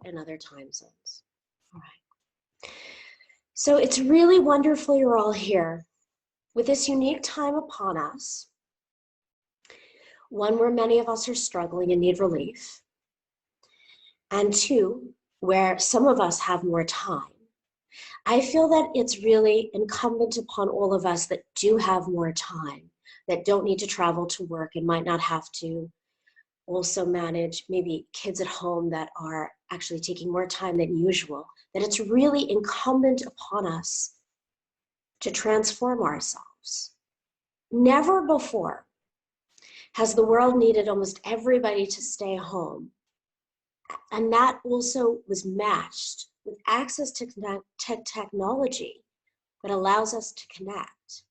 in other time zones. All right. So it's really wonderful you're all here with this unique time upon us, one where many of us are struggling and need relief, and two, where some of us have more time. I feel that it's really incumbent upon all of us that do have more time, that don't need to travel to work and might not have to also manage maybe kids at home that are actually taking more time than usual, that it's really incumbent upon us to transform ourselves. Never before has the world needed almost everybody to stay home. And that also was matched with access to technology that allows us to connect,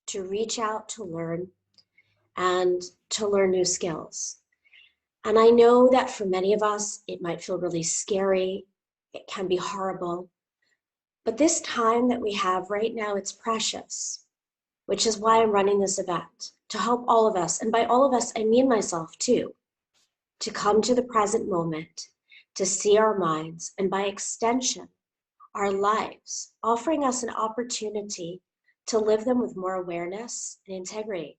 to reach out, to learn, and to learn new skills. And I know that for many of us, it might feel really scary. It can be horrible. But this time that we have right now, it's precious, which is why I'm running this event, to help all of us, and by all of us, I mean myself too, to come to the present moment, to see our minds, and by extension, our lives, offering us an opportunity to live them with more awareness and integrity.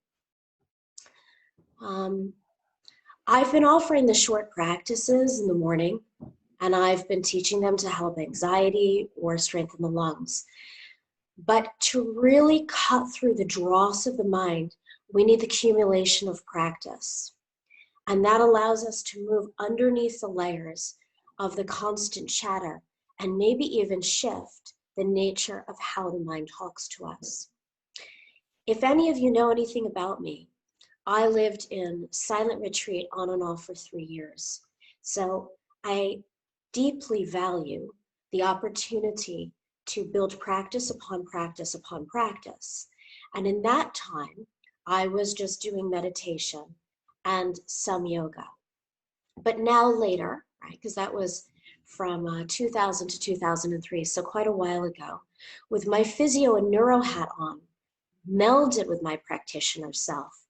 I've been offering the short practices in the morning, and I've been teaching them to help anxiety or strengthen the lungs. But to really cut through the dross of the mind, we need the accumulation of practice. And that allows us to move underneath the layers of the constant chatter and maybe even shift the nature of how the mind talks to us. If any of you know anything about me, I lived in silent retreat on and off for 3 years. So I deeply value the opportunity to build practice upon practice upon practice. And in that time, I was just doing meditation and some yoga. But now later, right, because that was from 2000 to 2003, so quite a while ago, with my physio and neuro hat on, melded with my practitioner self,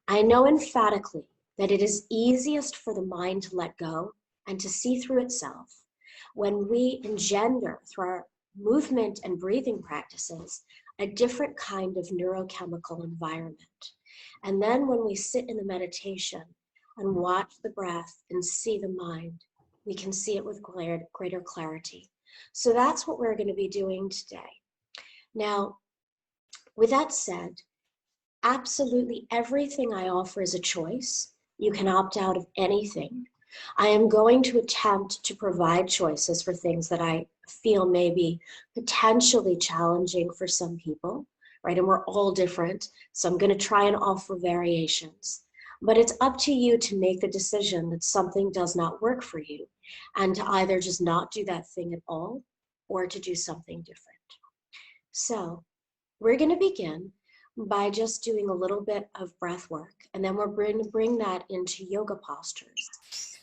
I know emphatically that it is easiest for the mind to let go and to see through itself when we engender through our movement and breathing practices a different kind of neurochemical environment. And then when we sit in the meditation and watch the breath and see the mind, we can see it with greater clarity. So that's what we're going to be doing today. Now, with that said, absolutely everything I offer is a choice. You can opt out of anything. I am going to attempt to provide choices for things that I feel may be potentially challenging for some people, right? And we're all different, so I'm going to try and offer variations. But it's up to you to make the decision that something does not work for you and to either just not do that thing at all or to do something different. So we're going to begin by just doing a little bit of breath work, and then we're going to bring that into yoga postures.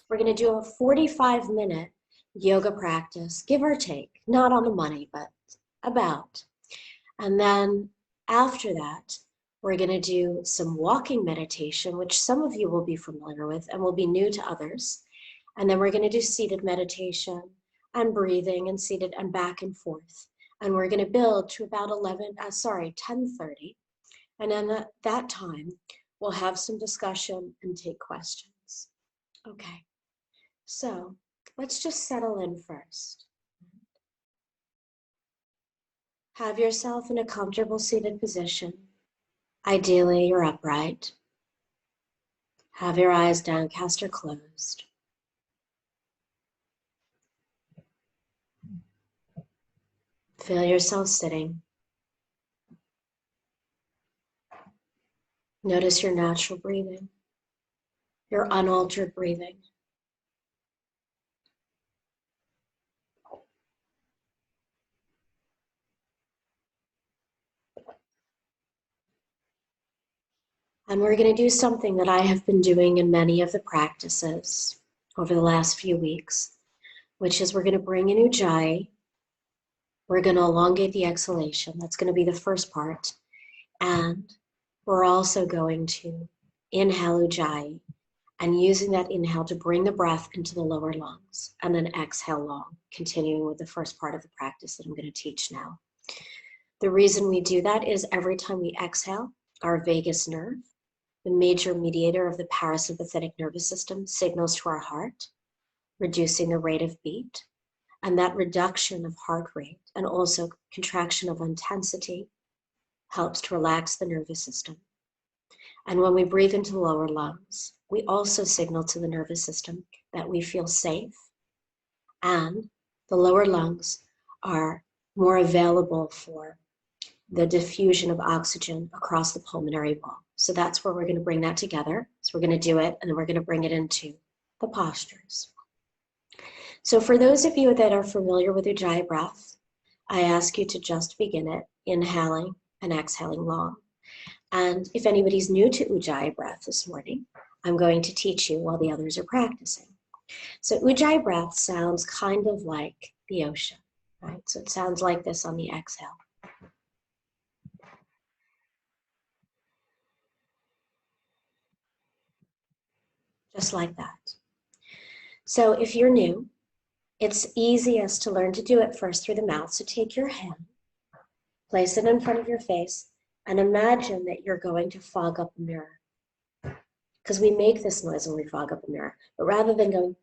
We're going to do a 45-minute yoga practice, give or take, not on the money, but about. And then after that, we're going to do some walking meditation, which some of you will be familiar with and will be new to others. And then we're going to do seated meditation and breathing and seated and back and forth. And we're going to build to about 10:30. And then at that time, we'll have some discussion and take questions. Okay, so let's just settle in first. Have yourself in a comfortable seated position. Ideally, you're upright. Have your eyes downcast or closed. Feel yourself sitting. Notice your natural breathing, your unaltered breathing. And we're going to do something that I have been doing in many of the practices over the last few weeks, which is we're going to bring in Ujjayi. We're going to elongate the exhalation. That's going to be the first part. And we're also going to inhale Ujjayi and using that inhale to bring the breath into the lower lungs, and then exhale long, continuing with the first part of the practice that I'm going to teach now. The reason we do that is every time we exhale, our vagus nerve, the major mediator of the parasympathetic nervous system, signals to our heart, reducing the rate of beat. And that reduction of heart rate and also contraction of intensity helps to relax the nervous system. And when we breathe into the lower lungs, we also signal to the nervous system that we feel safe, and the lower lungs are more available for the diffusion of oxygen across the pulmonary wall. So that's where we're going to bring that together. So we're going to do it, and then we're going to bring it into the postures. So for those of you that are familiar with Ujjayi breath, I ask you to just begin it, inhaling and exhaling long. And if anybody's new to Ujjayi breath this morning, I'm going to teach you while the others are practicing. So Ujjayi breath sounds kind of like the ocean, right? So it sounds like this on the exhale. Just like that. So if you're new, it's easiest to learn to do it first through the mouth. So take your hand, place it in front of your face, and imagine that you're going to fog up a mirror. Because we make this noise when we fog up a mirror. But rather than going,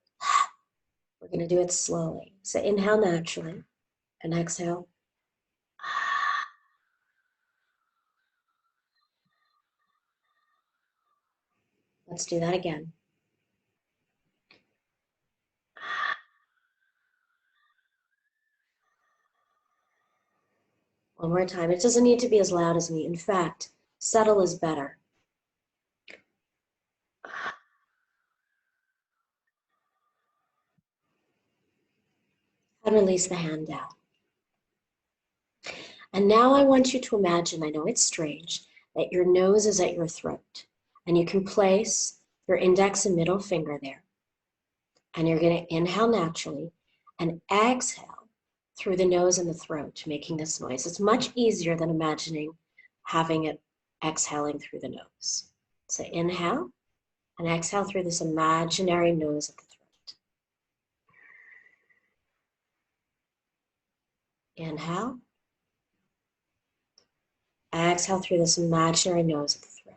we're going to do it slowly. So inhale naturally and exhale. Let's do that again. One more time. It doesn't need to be as loud as me. In fact, subtle is better. And release the hand down. And now I want you to imagine, I know it's strange, that your nose is at your throat. And you can place your index and middle finger there. And you're going to inhale naturally and exhale through the nose and the throat, making this noise. It's much easier than imagining having it exhaling through the nose. So inhale and exhale through this imaginary nose at the throat. Inhale. Exhale through this imaginary nose at the throat.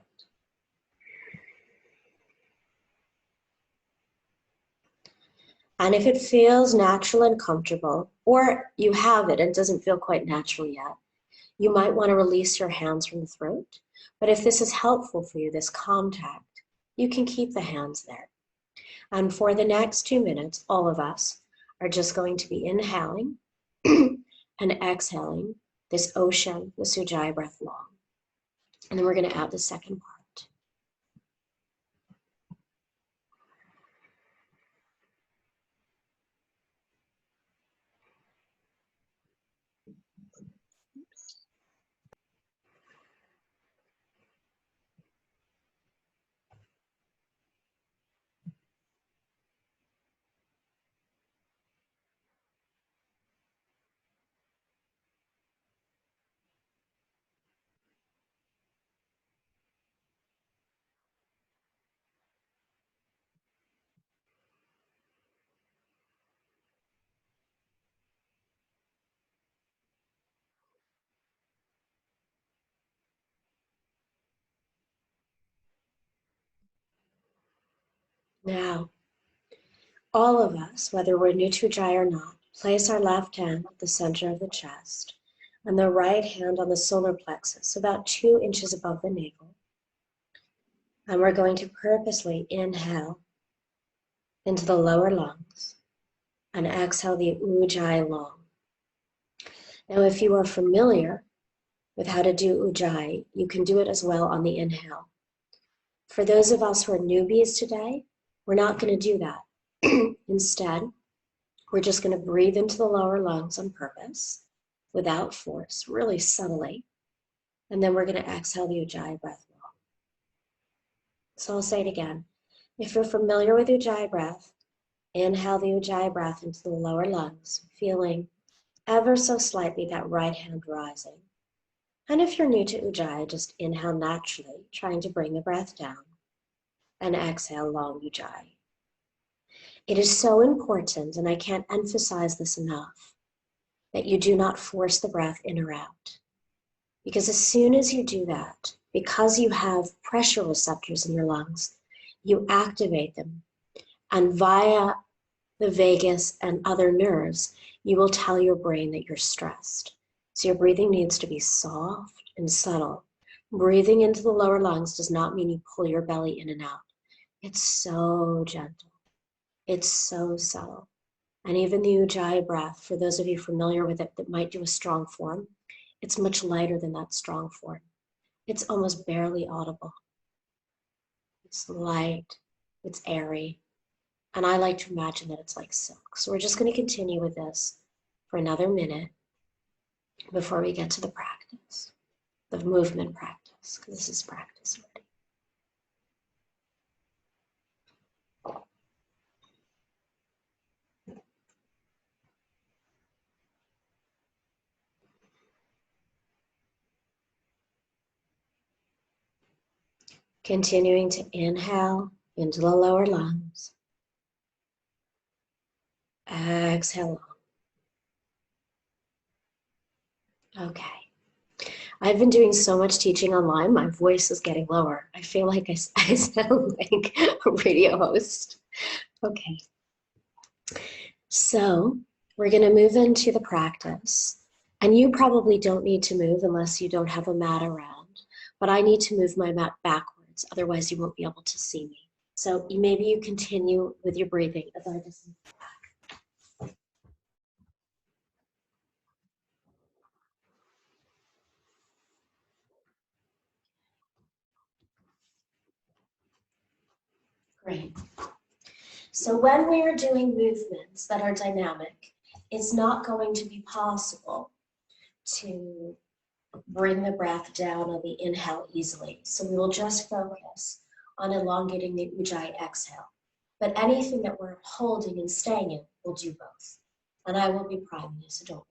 And if it feels natural and comfortable, or you have it and it doesn't feel quite natural yet, you might want to release your hands from the throat. But if this is helpful for you, this contact, you can keep the hands there. And for the next 2 minutes, all of us are just going to be inhaling and exhaling this ocean, the Ujjayi breath long. And then we're going to add the second part. Now, all of us, whether we're new to Ujjayi or not, place our left hand at the center of the chest and the right hand on the solar plexus, about 2 inches above the navel. And we're going to purposely inhale into the lower lungs and exhale the Ujjayi long. Now, if you are familiar with how to do Ujjayi, you can do it as well on the inhale. For those of us who are newbies today, we're not going to do that. Instead, we're just going to breathe into the lower lungs on purpose, without force, really subtly. And then we're going to exhale the Ujjayi breath long. So I'll say it again. If you're familiar with Ujjayi breath, inhale the Ujjayi breath into the lower lungs, feeling ever so slightly that right hand rising. And if you're new to Ujjayi, just inhale naturally, trying to bring the breath down. and exhale, long ujjayi. It is so important, and I can't emphasize this enough, that you do not force the breath in or out. Because as soon as you do that, because you have pressure receptors in your lungs, you activate them. And via the vagus and other nerves, you will tell your brain that you're stressed. So your breathing needs to be soft and subtle. Breathing into the lower lungs does not mean you pull your belly in and out. It's so gentle. It's so subtle. And even the ujjayi breath, for those of you familiar with it that might do a strong form, it's much lighter than that strong form. It's almost barely audible. It's light, it's airy, and I like to imagine that it's like silk. So we're just going to continue with this for another minute before we get to the practice, the movement practice, because this is practice already. Continuing to inhale into the lower lungs. Exhale. Okay. I've been doing so much teaching online, my voice is getting lower. I feel like I sound like a radio host. Okay. So we're going to move into the practice. And you probably don't need to move unless you don't have a mat around. But I need to move my mat backwards, otherwise you won't be able to see me. So maybe you continue with your breathing as I just move back. Great. So when we are doing movements that are dynamic, it's not going to be possible to bring the breath down on the inhale easily. So we will just focus on elongating the ujjayi exhale. But anything that we're holding and staying in, we'll do both. And I will be priming you, so don't worry.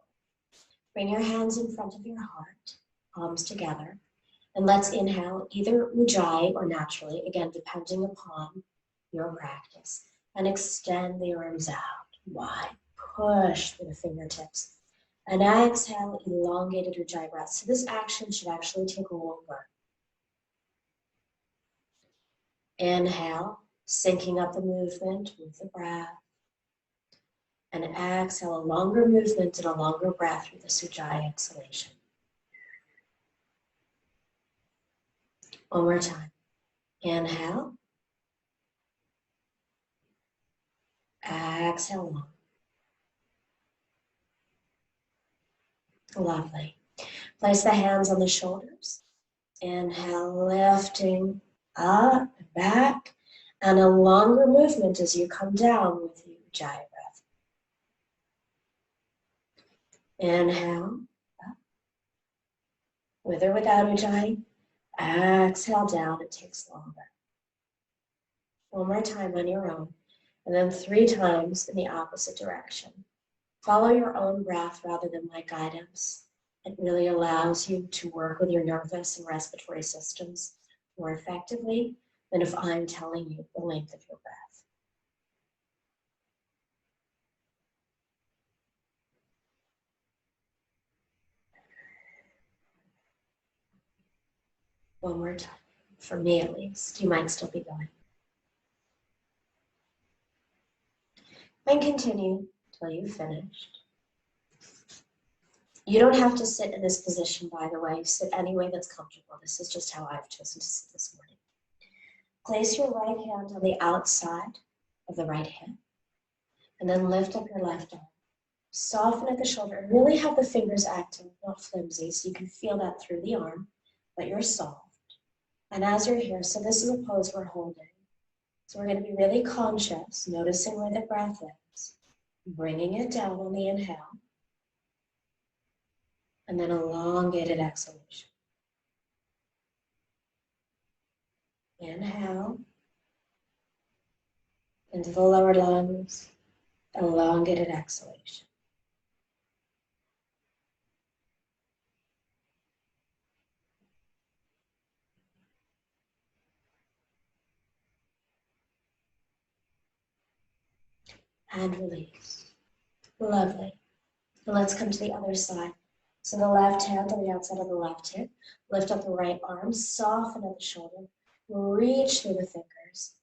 Bring your hands in front of your heart, palms together. And let's inhale either ujjayi or naturally, again, depending upon your practice. And extend the arms out wide. Push through the fingertips. And exhale, elongated ujjayi breath. So this action should actually take longer. Inhale, syncing up the movement with the breath. And exhale, a longer movement and a longer breath with the ujjayi exhalation. One more time. Inhale. Exhale long. Lovely. Place the hands on the shoulders. Inhale, lifting up and back. And a longer movement as you come down with the ujjayi breath. Inhale, up. With or without ujjayi. Exhale down, it takes longer. One more time on your own. And then 3 times in the opposite direction. Follow your own breath rather than my guidance. It really allows you to work with your nervous and respiratory systems more effectively than if I'm telling you the length of your breath. One more time, for me at least. You might still be going. And continue till you've finished. You don't have to sit in this position, by the way. Sit any way that's comfortable. This is just how I've chosen to sit this morning. Place your right hand on the outside of the right hip, and then lift up your left arm. Soften at the shoulder, and really have the fingers active, not flimsy, so you can feel that through the arm, but you're soft. And as you're here, so this is a pose we're holding. So we're going to be really conscious, noticing where the breath is, bringing it down on the inhale, and then elongated exhalation. Inhale into the lower lungs, elongated exhalation. and release. Lovely. And let's come to the other side. So the left hand on the outside of the left hip, lift up the right arm, soften at the shoulder, reach through the fingers.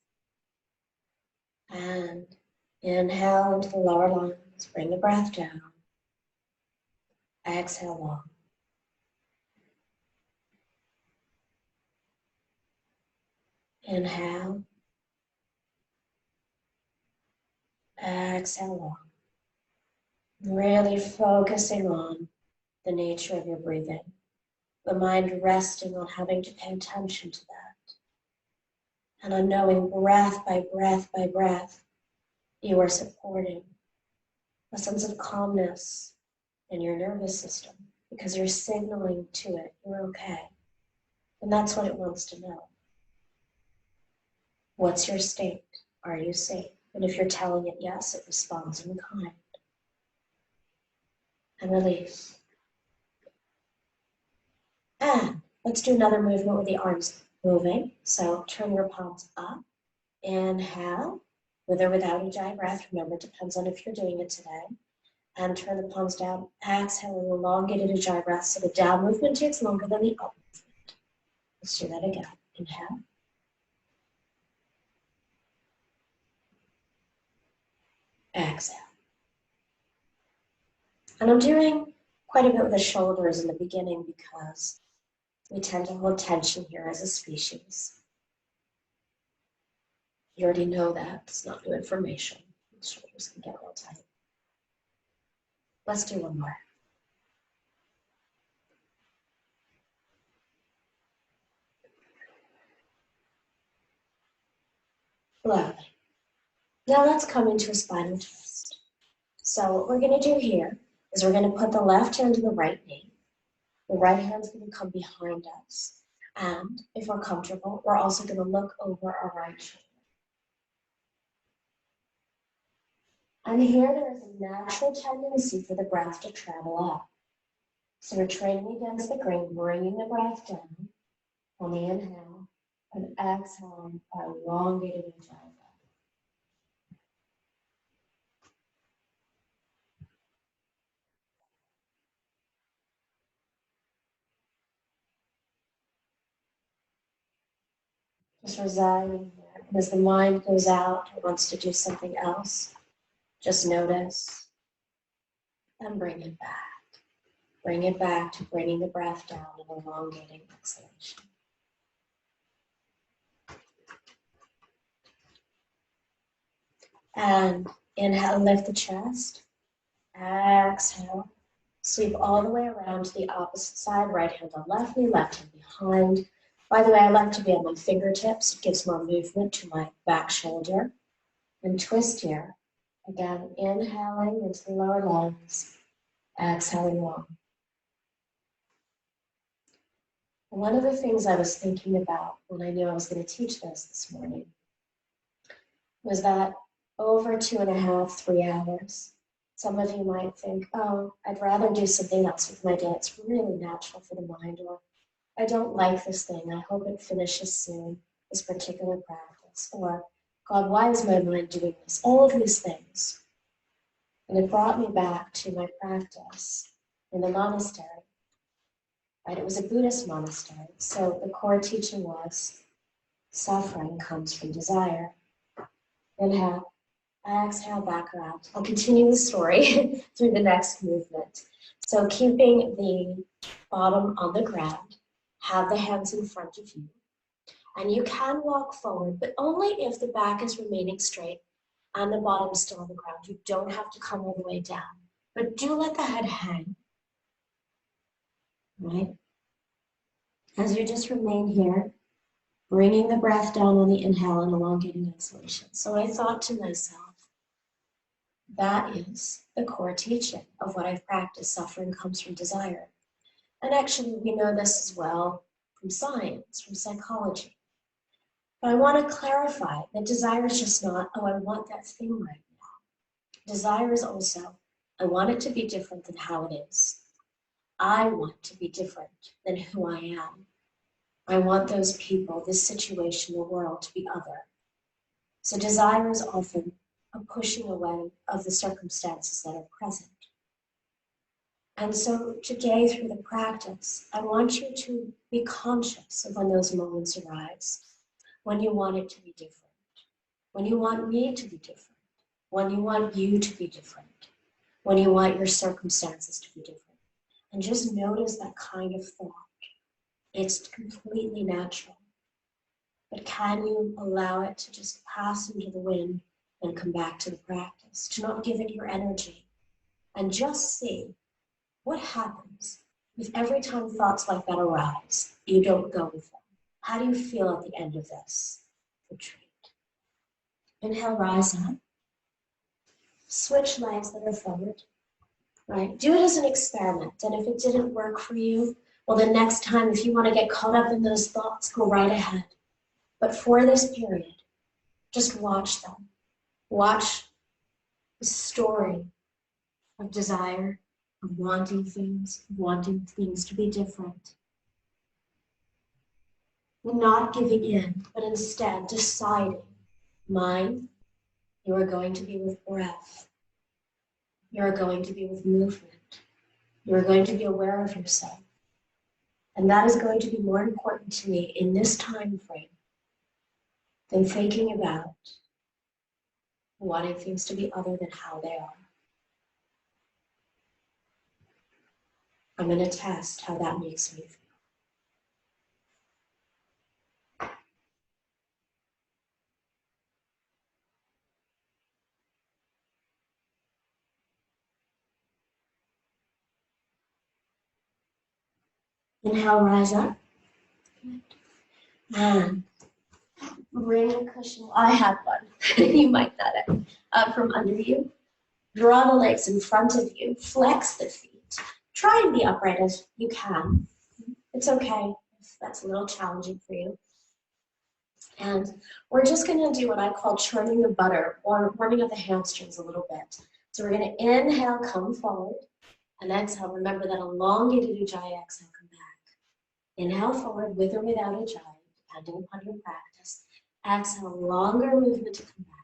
And inhale into the lower lungs, bring the breath down. Exhale long. Inhale. Exhale long. Really focusing on the nature of your breathing. The mind resting on having to pay attention to that. And on knowing breath by breath by breath, you are supporting a sense of calmness in your nervous system because you're signaling to it you're okay. And that's what it wants to know. What's your state? Are you safe? And if you're telling it yes, it responds in kind. And release. And let's do another movement with the arms moving. So turn your palms up. Inhale, with or without ujjayi breath. Remember, it depends on if you're doing it today. And turn the palms down. Exhale, an elongated ujjayi breath. So the down movement takes longer than the up movement. Let's do that again. Inhale. Exhale. And I'm doing quite a bit with the shoulders in the beginning because we tend to hold tension here as a species. You already know that. It's not new information. The shoulders can get real tight. Let's do one more. Lovely. Now let's come into a spinal twist. So what we're going to do here is we're going to put the left hand to the right knee. The right hand's going to come behind us. And if we're comfortable, we're also going to look over our right shoulder. And here there is a natural tendency for the breath to travel up. So we're training against the grain, bringing the breath down on the inhale and exhaling by elongated ujjayi breath. Just residing here. And as the mind goes out and wants to do something else, just notice and bring it back. Bring it back to bringing the breath down and elongating exhalation. And inhale, lift the chest. Exhale, sweep all the way around to the opposite side. Right hand on left knee, left hand behind. By the way, I like to be on my fingertips. It gives more movement to my back shoulder. And twist here. Again, inhaling into the lower lungs. Exhaling long. And one of the things I was thinking about when I knew I was going to teach this morning was that over 2.5, 3 hours, some of you might think, oh, I'd rather do something else with my day. It's really natural for the mind, or I don't like this thing. I hope it finishes soon, this particular practice. Or, God, why is my mind doing this? All of these things. And it brought me back to my practice in the monastery. Right? It was a Buddhist monastery. So the core teaching was suffering comes from desire. Inhale, exhale, back around. I'll continue the story through the next movement. So keeping the bottom on the ground, have the hands in front of you. And you can walk forward, but only if the back is remaining straight and the bottom is still on the ground. You don't have to come all the way down, but do let the head hang, right? As you just remain here, bringing the breath down on the inhale and elongating exhalation. So I thought to myself, that is the core teaching of what I've practiced. Suffering comes from desire. And actually, we know this as well from science, from psychology. But I want to clarify that desire is just not, oh, I want that thing right now. Desire is also, I want it to be different than how it is. I want to be different than who I am. I want those people, this situation, the world to be other. So desire is often a pushing away of the circumstances that are present. And so today through the practice, I want you to be conscious of when those moments arise, when you want it to be different, when you want me to be different, when you want you to be different, when you want your circumstances to be different. And just notice that kind of thought. It's completely natural. But can you allow it to just pass into the wind and come back to the practice, to not give it your energy, and just see what happens if every time thoughts like that arise, you don't go with them? How do you feel at the end of this retreat? Inhale, rise up. Switch legs that are forward, right? Do it as an experiment. And if it didn't work for you, well, the next time, if you want to get caught up in those thoughts, go right ahead. But for this period, just watch them. Watch the story of desire, of wanting things to be different. Not giving in, but instead deciding, mind, you are going to be with breath. You are going to be with movement. You are going to be aware of yourself. And that is going to be more important to me in this time frame than thinking about wanting things to be other than how they are. I'm going to test how that makes me feel. Inhale, rise up. And bring a cushion. I have one. You might not have. Up from under you. Draw the legs in front of you. Flex the feet. Try and be upright as you can. It's okay if that's a little challenging for you. And we're just going to do what I call churning the butter, or warming up the hamstrings a little bit. So we're going to inhale, come forward, and exhale. Remember that elongated ujjayi exhale, come back. Inhale forward with or without ujjayi, depending upon your practice. Exhale, longer movement to come back.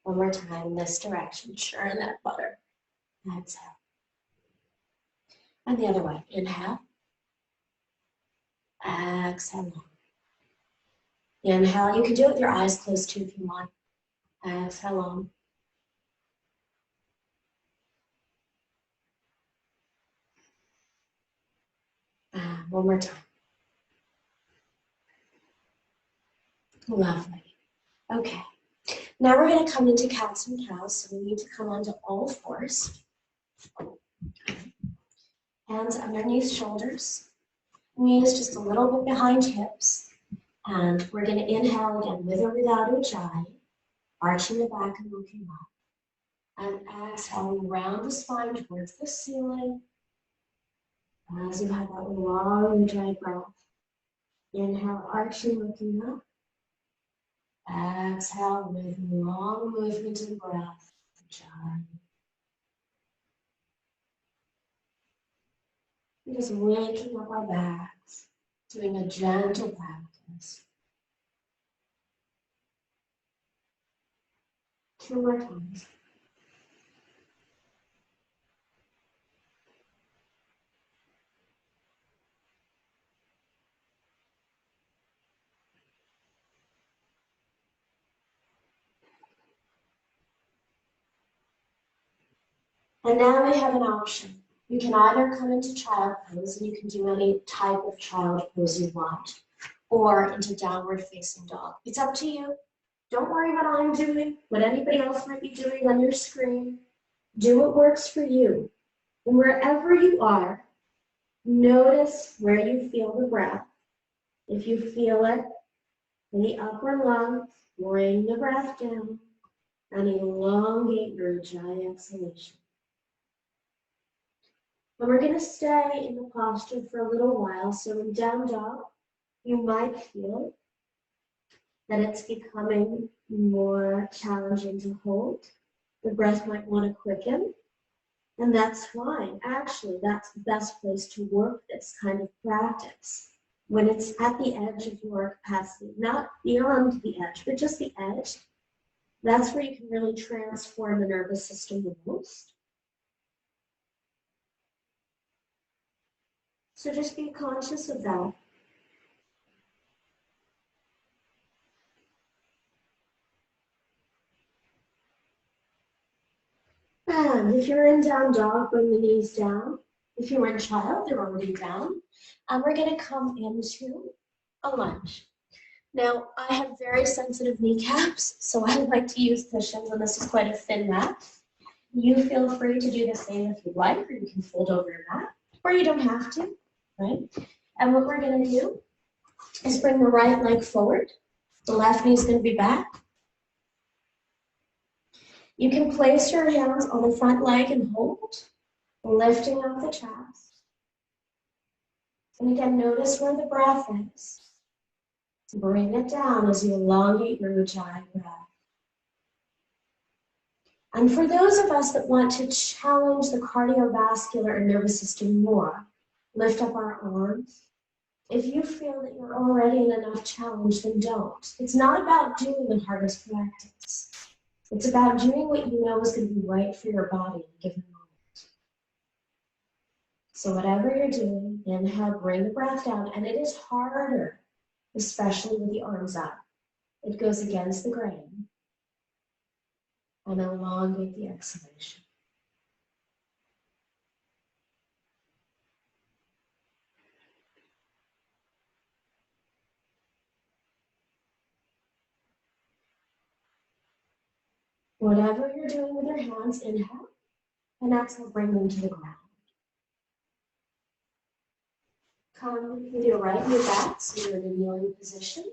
One more time, this direction, churn that butter. Exhale. And the other way, inhale. Exhale. Inhale, you can do it with your eyes closed too if you want. Exhale on. One more time. Lovely. Okay. Now we're going to come into cats and cows, so we need to come onto all fours. Hands underneath shoulders. Knees just a little bit behind hips. And we're going to inhale again with or without ujjayi, arching the back and looking up. And exhale, round the spine towards the ceiling. As you have that long ujjayi breath. Inhale, arching, looking up. Exhale with long movement and breath. Ujjayi. Just waking up our backs, doing a gentle practice. 2 more times. And now we have an option. You can either come into child pose, and you can do any type of child pose you want, or into downward facing dog. It's up to you. Don't worry what I'm doing, what anybody else might be doing on your screen. Do what works for you. And wherever you are, notice where you feel the breath. If you feel it in the upper lungs, bring the breath down and elongate your ujjayi exhalation. And we're going to stay in the posture for a little while. So in down dog, you might feel that it's becoming more challenging to hold. The breath might want to quicken, and that's fine. Actually, that's the best place to work this kind of practice. When it's at the edge of your capacity, not beyond the edge, but just the edge, That's where you can really transform the nervous system the most. So just be conscious of that. And if you're in down dog, bring the knees down. If you're in child, they're already down. And we're going to come into a lunge. Now, I have very sensitive kneecaps, so I like to use cushions, and this is quite a thin mat. You feel free to do the same if you'd like, or you can fold over your mat, or you don't have to, right? And what we're going to do is bring the right leg forward. The left knee is going to be back. You can place your hands on the front leg and hold, lifting up the chest. And again, notice where the breath is. Bring it down as you elongate your Ujjayi breath. And for those of us that want to challenge the cardiovascular and nervous system more, lift up our arms. If you feel that you're already in enough challenge, then don't. It's not about doing the hardest practice. It's about doing what you know is going to be right for your body in a given moment. So whatever you're doing, inhale, bring the breath down, and it is harder, especially with the arms up. It goes against the grain. And elongate the exhalation. Whatever you're doing with your hands, inhale, and exhale, bring them to the ground. Come with your right knee back, so you're in a kneeling position,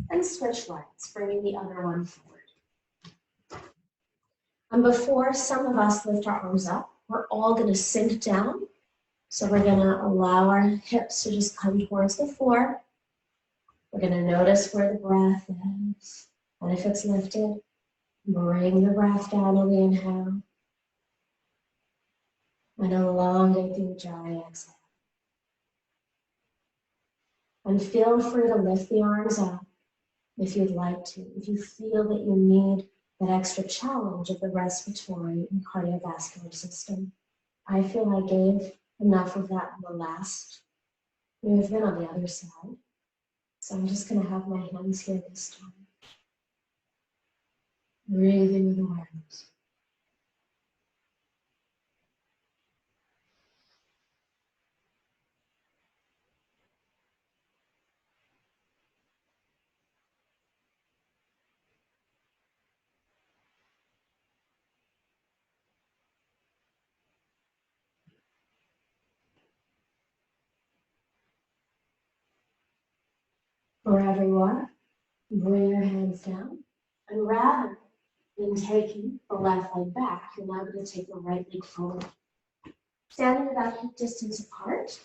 and switch legs, bringing the other one forward. And before some of us lift our arms up, we're all going to sink down. So we're going to allow our hips to just come towards the floor. We're going to notice where the breath is. And if it's lifted, bring the breath down on the inhale. And elongate the Ujjayi exhale. And feel free to lift the arms up if you'd like to. If you feel that you need that extra challenge of the respiratory and cardiovascular system. I feel I gave enough of that in the last movement on the other side. So I'm just going to have my hands here this time. Breathing with awareness. Wherever you are, bring your hands down. And rather than taking the left leg back, you're now going to take the right leg forward. Standing about hip distance apart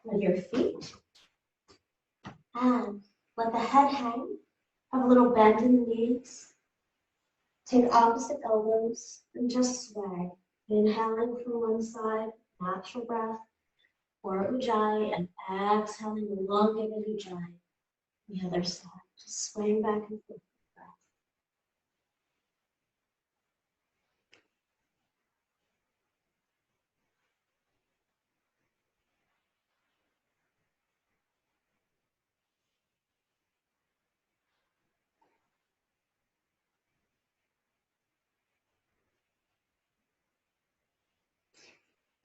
with your feet. And let the head hang. Have a little bend in the knees. Take opposite elbows and just sway. Inhaling from one side, natural breath, or Ujjayi, and exhaling, elongated Ujjayi. The other side, just swaying back and forth.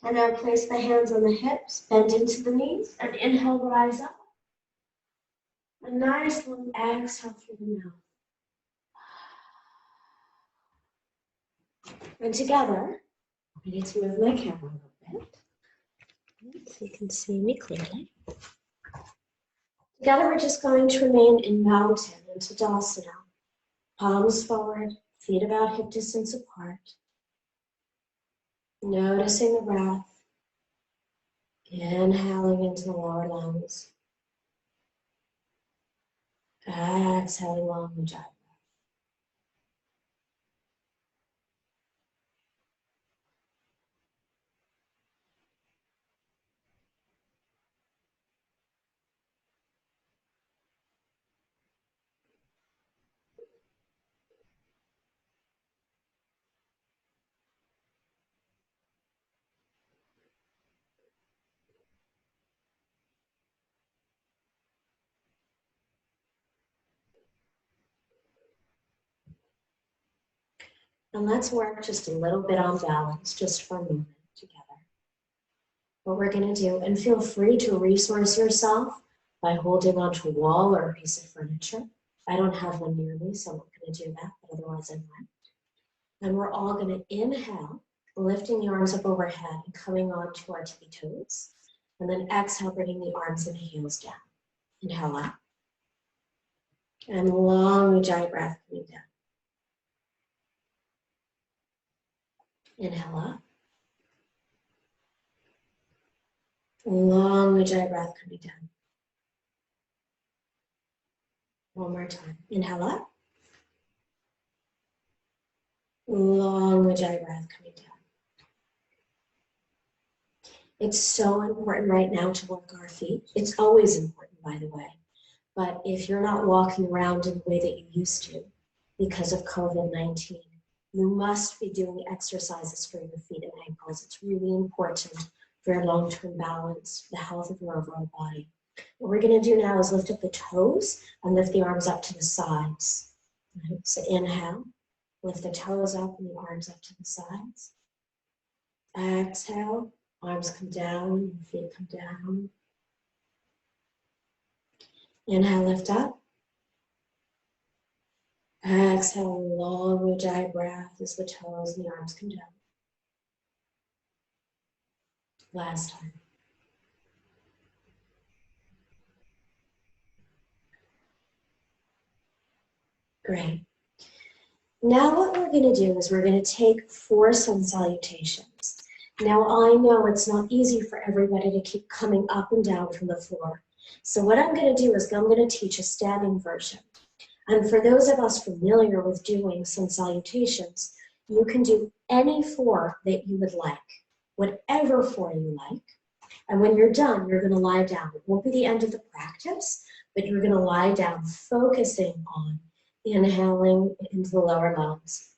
And now place the hands on the hips, bend into the knees, and inhale, rise up. A nice long exhale through the mouth. And together, I need to move my camera a little bit so you can see me clearly. Together, we're just going to remain in mountain into Tadasana. Palms forward, feet about hip distance apart. Noticing the breath. Inhaling into the lower lungs. Exhaling long Ujjayi. And let's work just a little bit on balance, just for a moment together. What we're going to do, and feel free to resource yourself by holding onto a wall or a piece of furniture. I don't have one near me, so I'm not going to do that, but otherwise I might. And we're all going to inhale, lifting the arms up overhead and coming onto our tippy toes. And then exhale, bringing the arms and the heels down. Inhale up. And long Ujjayi breath coming down. Inhale up. Long Ujjayi breath coming down. One more time. Inhale up. Long Ujjayi breath coming down. It's so important right now to work our feet. It's always important, by the way. But if you're not walking around in the way that you used to because of COVID-19, you must be doing exercises for your feet and ankles. It's really important for your long-term balance, the health of your overall body. What we're going to do now is lift up the toes and lift the arms up to the sides. Right? So inhale, lift the toes up and the arms up to the sides. Exhale, arms come down, feet come down. Inhale, lift up. Exhale, long Ujjayi breath as the toes and the arms come down. Last time. Great. Now what we're going to do is we're going to take 4 sun salutations. Now I know it's not easy for everybody to keep coming up and down from the floor. So what I'm going to do is I'm going to teach a standing version. And for those of us familiar with doing sun salutations, you can do any 4 that you would like, whatever 4 you like. And when you're done, you're going to lie down. It won't be the end of the practice, but you're going to lie down, focusing on inhaling into the lower lungs,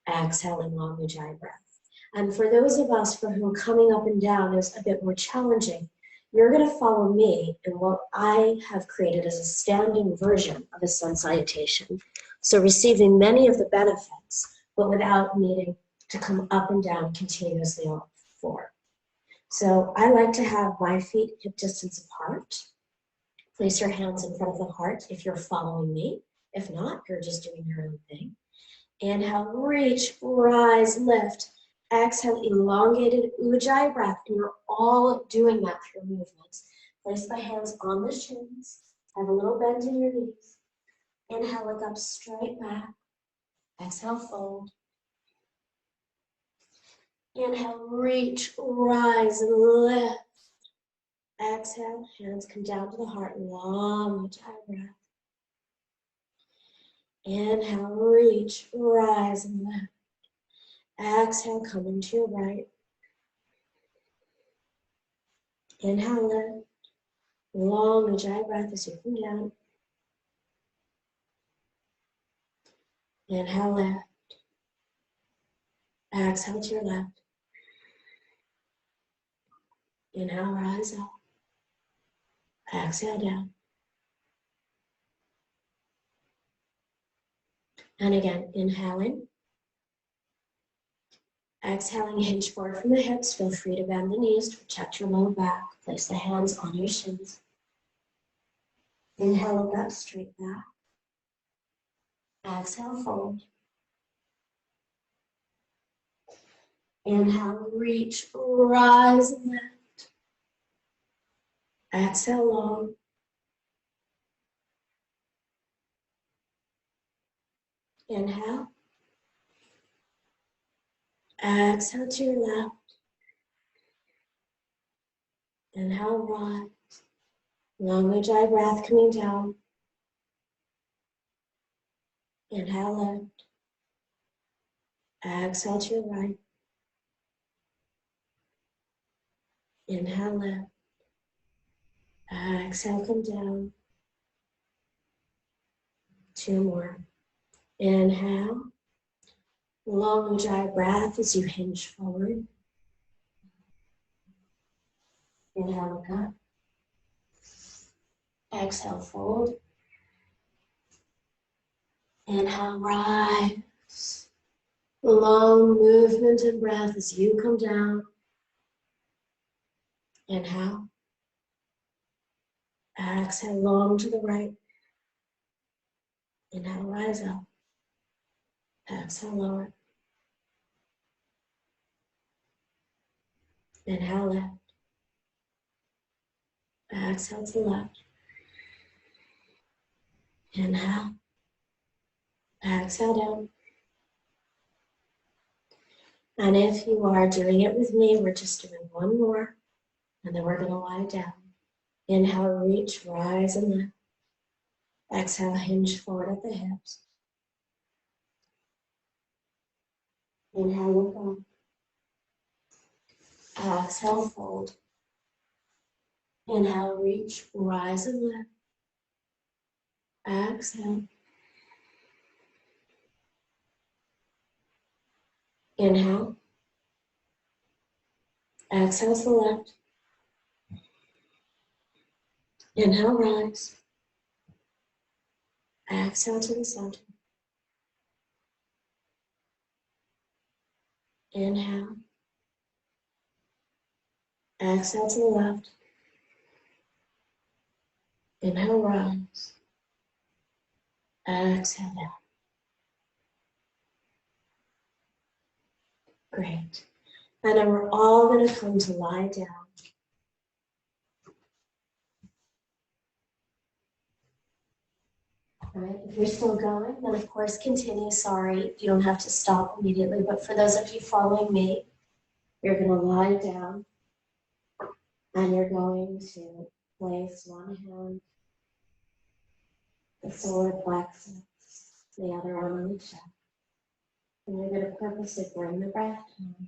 exhaling long Ujjayi breath. And for those of us for whom coming up and down is a bit more challenging, you're going to follow me in what I have created as a standing version of a sun salutation. So receiving many of the benefits, but without needing to come up and down continuously on the floor. So I like to have my feet hip distance apart. Place your hands in front of the heart if you're following me. If not, you're just doing your own thing. Inhale, reach, rise, lift. Exhale, elongated Ujjayi breath. And you're all doing that through movements. Place the hands on the shins. Have a little bend in your knees. Inhale, look up straight back. Exhale, fold. Inhale, reach, rise, lift. Exhale, hands come down to the heart. Long Ujjayi breath. Inhale, reach, rise, and lift. Exhale, come into your right. Inhale, lift. Long Ujjayi breath as you come down. Inhale, lift. Exhale to your left. Inhale, rise up. Exhale down. And again, inhaling. Exhaling, hinge forward from the hips. Feel free to bend the knees to protect your low back. Place the hands on your shins. Inhale, look up, straight back. Exhale, fold. Inhale, reach, rise, and lift. Exhale, long. Inhale. Exhale to your left. Inhale, rise. Long Ujjayi breath coming down. Inhale, lift. Exhale to your right. Inhale, lift. Exhale, come down. 2 more. Inhale. Long Ujjayi breath as you hinge forward. Inhale, look up. Exhale, fold. Inhale, rise. Long movement and breath as you come down. Inhale. Exhale long to the right. Inhale, rise up. Exhale, lower. Inhale, left. Exhale to the left. Inhale. Exhale down. And if you are doing it with me, we're just doing one more. And then we're going to lie down. Inhale, reach, rise, and lift. Exhale, hinge forward at the hips. Inhale, look up. Exhale, fold. Inhale, reach, rise, and lift. Exhale. Inhale. Exhale to the left. Inhale, rise. Exhale to the center. Inhale. Exhale to the left. Inhale, rise. Exhale down. Great. And then we're all going to come to lie down. All right, if you're still going, then of course continue. Sorry, you don't have to stop immediately. But for those of you following me, you're going to lie down and you're going to place one hand, the solar plexus, the other arm on the chest. And you're going to purposely bring the breath down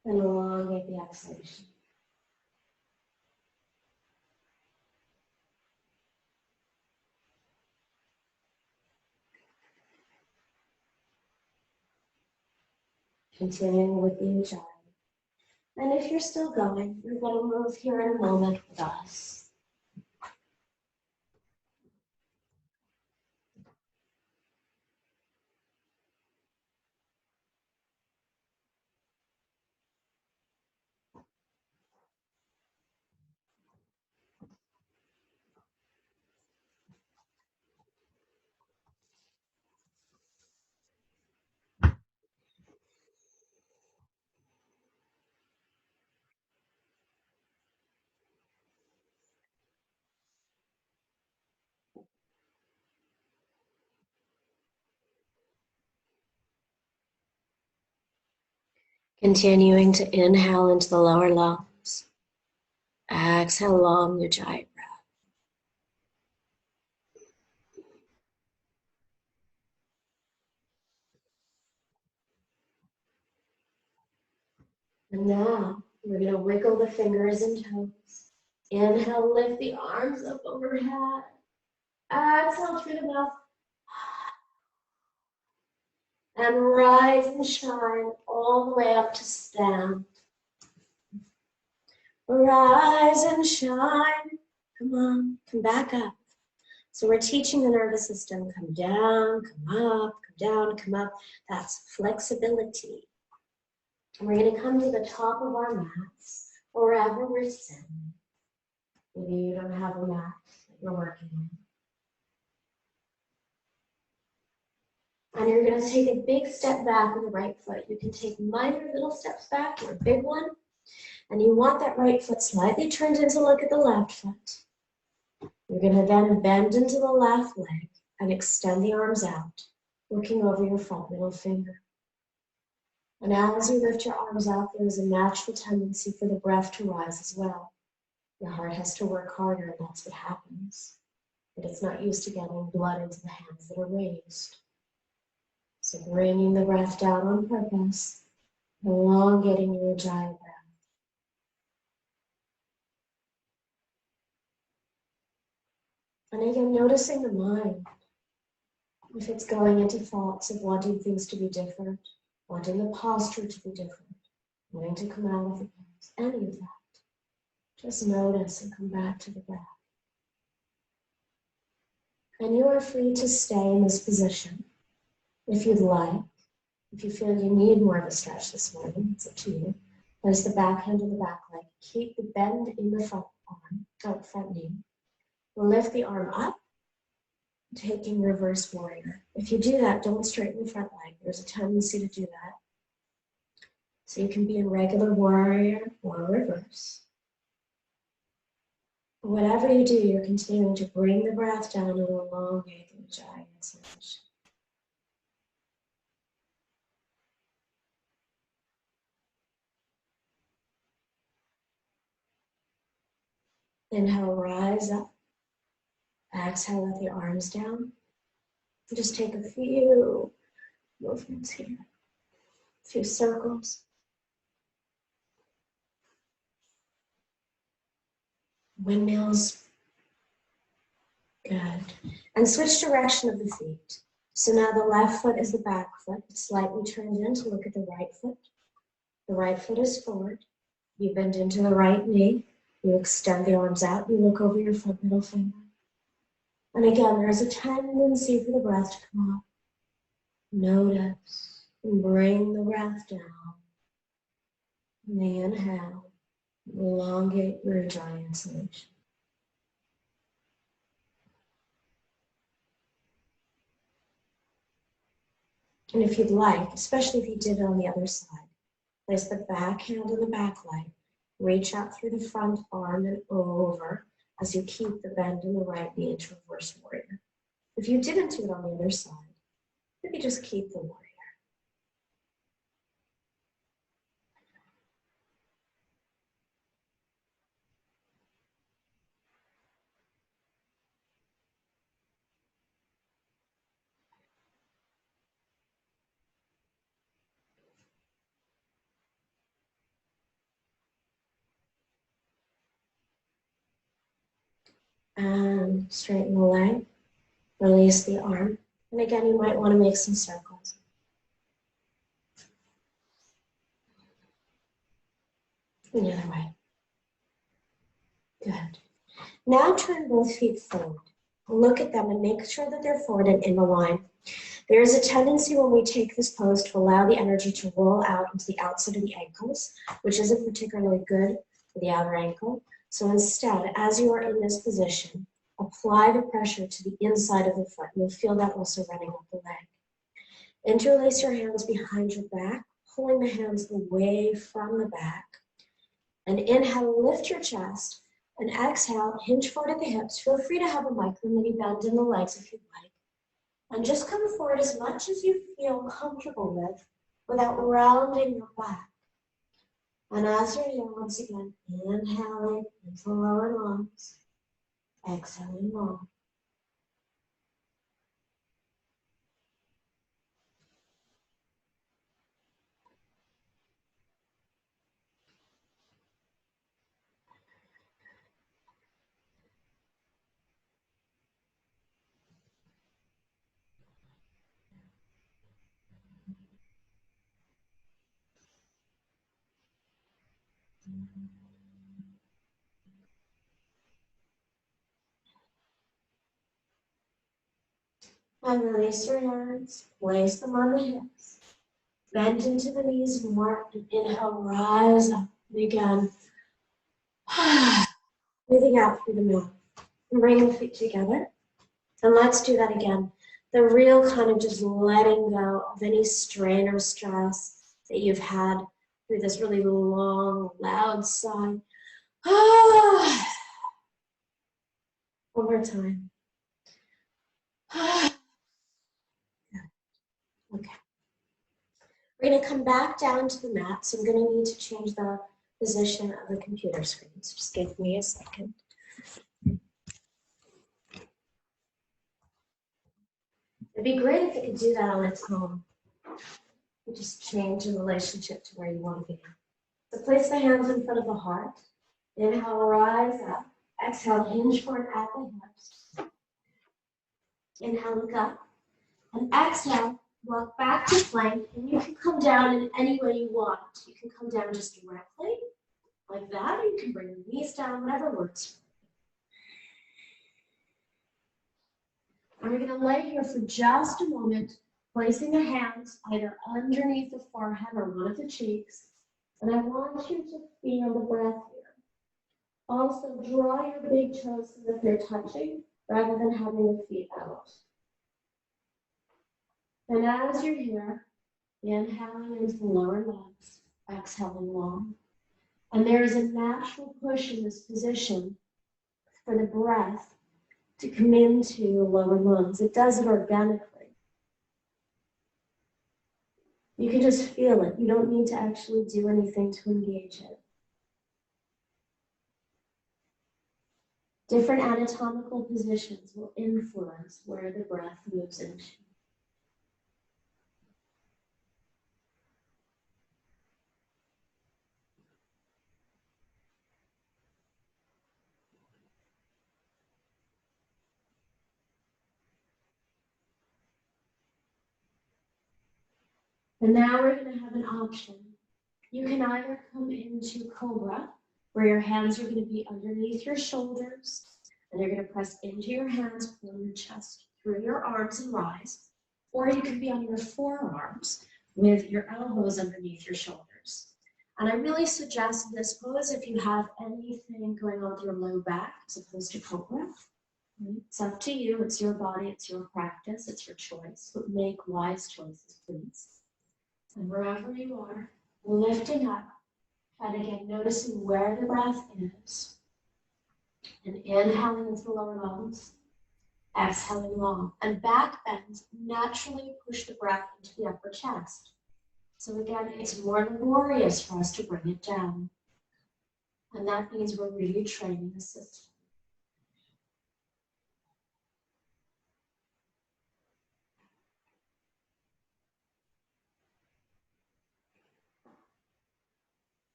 and elongate the exhalation. Continuing with the ujjayi. And if you're still going, you're going to move here in a moment with us. Continuing to inhale into the lower lungs. Exhale long ujjayi breath. And now we're going to wiggle the fingers and toes. Inhale, lift the arms up overhead. Exhale through the mouth. And rise and shine all the way up to stand. Rise and shine. Come on, come back up. So we're teaching the nervous system, come down, come up, come down, come up. That's flexibility. And we're going to come to the top of our mats, or wherever we're sitting. Maybe you don't have a mat that you're working on. And you're going to take a big step back with the right foot. You can take minor little steps back or a big one. And you want that right foot slightly turned in to look at the left foot. You're going to then bend into the left leg and extend the arms out, looking over your front middle finger. And as you lift your arms out, there is a natural tendency for the breath to rise as well. Your heart has to work harder, and that's what happens. But it's not used to getting blood into the hands that are raised. So bringing the breath down on purpose, elongating your ujjayi breath. And again, noticing the mind. If it's going into thoughts of wanting things to be different, wanting the posture to be different, wanting to come out of the pose, any of that, just notice and come back to the breath. And you are free to stay in this position If you'd like, if you feel you need more of a stretch this morning, it's up to you. Place the back hand on the back leg. Keep the bend in the front arm, front knee. Lift the arm up, taking reverse warrior. If you do that, don't straighten the front leg. There's a tendency to do that. So you can be in regular warrior or reverse. Whatever you do, you're continuing to bring the breath down and elongate the Ujjayi exhalation. Inhale, rise up. Exhale, let the arms down. Just take a few movements here. A few circles. Windmills. Good. And switch direction of the feet. So now the left foot is the back foot. It's slightly turned in to look at the right foot. The right foot is forward. You bend into the right knee. You extend the arms out. You look over your front middle finger. And again, there's a tendency for the breath to come up. Notice and bring the breath down. Inhale. Elongate your Ujjayi exhalation. And if you'd like, especially if you did it on the other side, place the back hand on the back leg. Reach out through the front arm and over as you keep the bend in the right knee into reverse warrior. If you didn't do it on the other side, maybe just keep the warrior. And straighten the leg, release the arm. And again, you might want to make some circles. And the other way. Good. Now turn both feet forward. Look at them and make sure that they're forward and in the line. There is a tendency when we take this pose to allow the energy to roll out into the outside of the ankles, which isn't particularly good for the outer ankle. So instead, as you are in this position, apply the pressure to the inside of the foot. You'll feel that also running up the leg. Interlace your hands behind your back, pulling the hands away from the back. And inhale, lift your chest. And exhale, hinge forward at the hips. Feel free to have a micro mini bend in the legs if you'd like. And just come forward as much as you feel comfortable with without rounding your back. And as you're here, once again, inhaling into lower lungs, exhaling long. And release your hands, place them on the hips. Bend into the knees more, and inhale, rise up. And again, breathing out through the mouth. And bring the feet together. And let's do that again. The real kind of just letting go of any strain or stress that you've had through this really long, loud sigh. One more time. Okay. We're going to come back down to the mat, so I'm going to need to change the position of the computer screen. So just give me a second. It'd be great if it could do that on its own. You just change the relationship to where you want to be. So place the hands in front of the heart. Inhale, rise up. Exhale, hinge forward at the hips. Inhale, look up. And exhale, walk back to plank. And you can come down in any way you want. You can come down just directly, like that, or you can bring the knees down, whatever works. And we're going to lay here for just a moment, placing your hands either underneath the forehead or one of the cheeks. And I want you to feel the breath here. Also, draw your big toes as if they're touching rather than having the feet out. And as you're here, inhaling into the lower legs, exhaling long. And there is a natural push in this position for the breath to come into the lower lungs. It does it organically. You can just feel it. You don't need to actually do anything to engage it. Different anatomical positions will influence where the breath moves into. And now we're going to have an option. You can either come into Cobra, where your hands are going to be underneath your shoulders, and you're going to press into your hands, pull your chest through your arms and rise. Or you can be on your forearms with your elbows underneath your shoulders. And I really suggest this pose if you have anything going on with your low back, as opposed to Cobra. It's up to you. It's your body. It's your practice. It's your choice. But make wise choices, please. And wherever you are, lifting up, and again, noticing where the breath is. And inhaling into the lower lungs, exhaling long. And back bends naturally push the breath into the upper chest. So again, it's more laborious for us to bring it down. And that means we're really training the system.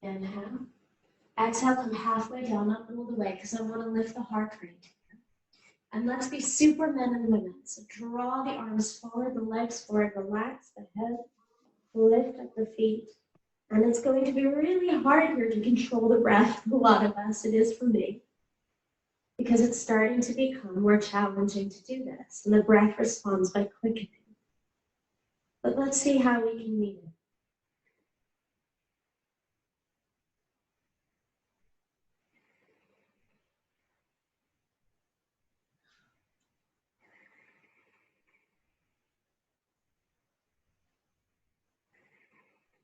Inhale. Exhale, come halfway down, not all the way, because I want to lift the heart rate here. And let's be supermen and women. So draw the arms forward, the legs forward, relax the head, lift up the feet. And it's going to be really hard here to control the breath for a lot of us. It is for me. Because it's starting to become more challenging to do this. And the breath responds by quickening. But let's see how we can meet it.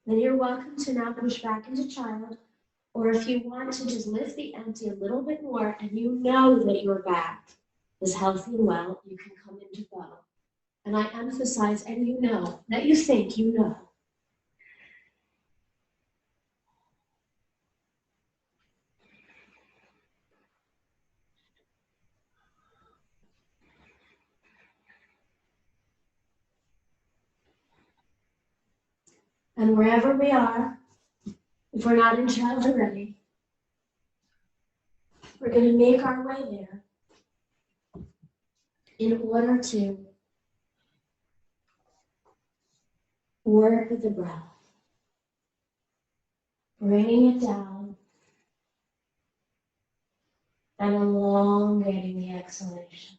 Then you're welcome to now push back into child, or if you want to just lift the empty a little bit more and you know that your back is healthy and well, you can come into bow. And I emphasize, and you know, that you think you know. And wherever we are, if we're not in child already, we're going to make our way there in order to work with the breath, bringing it down and elongating the exhalation.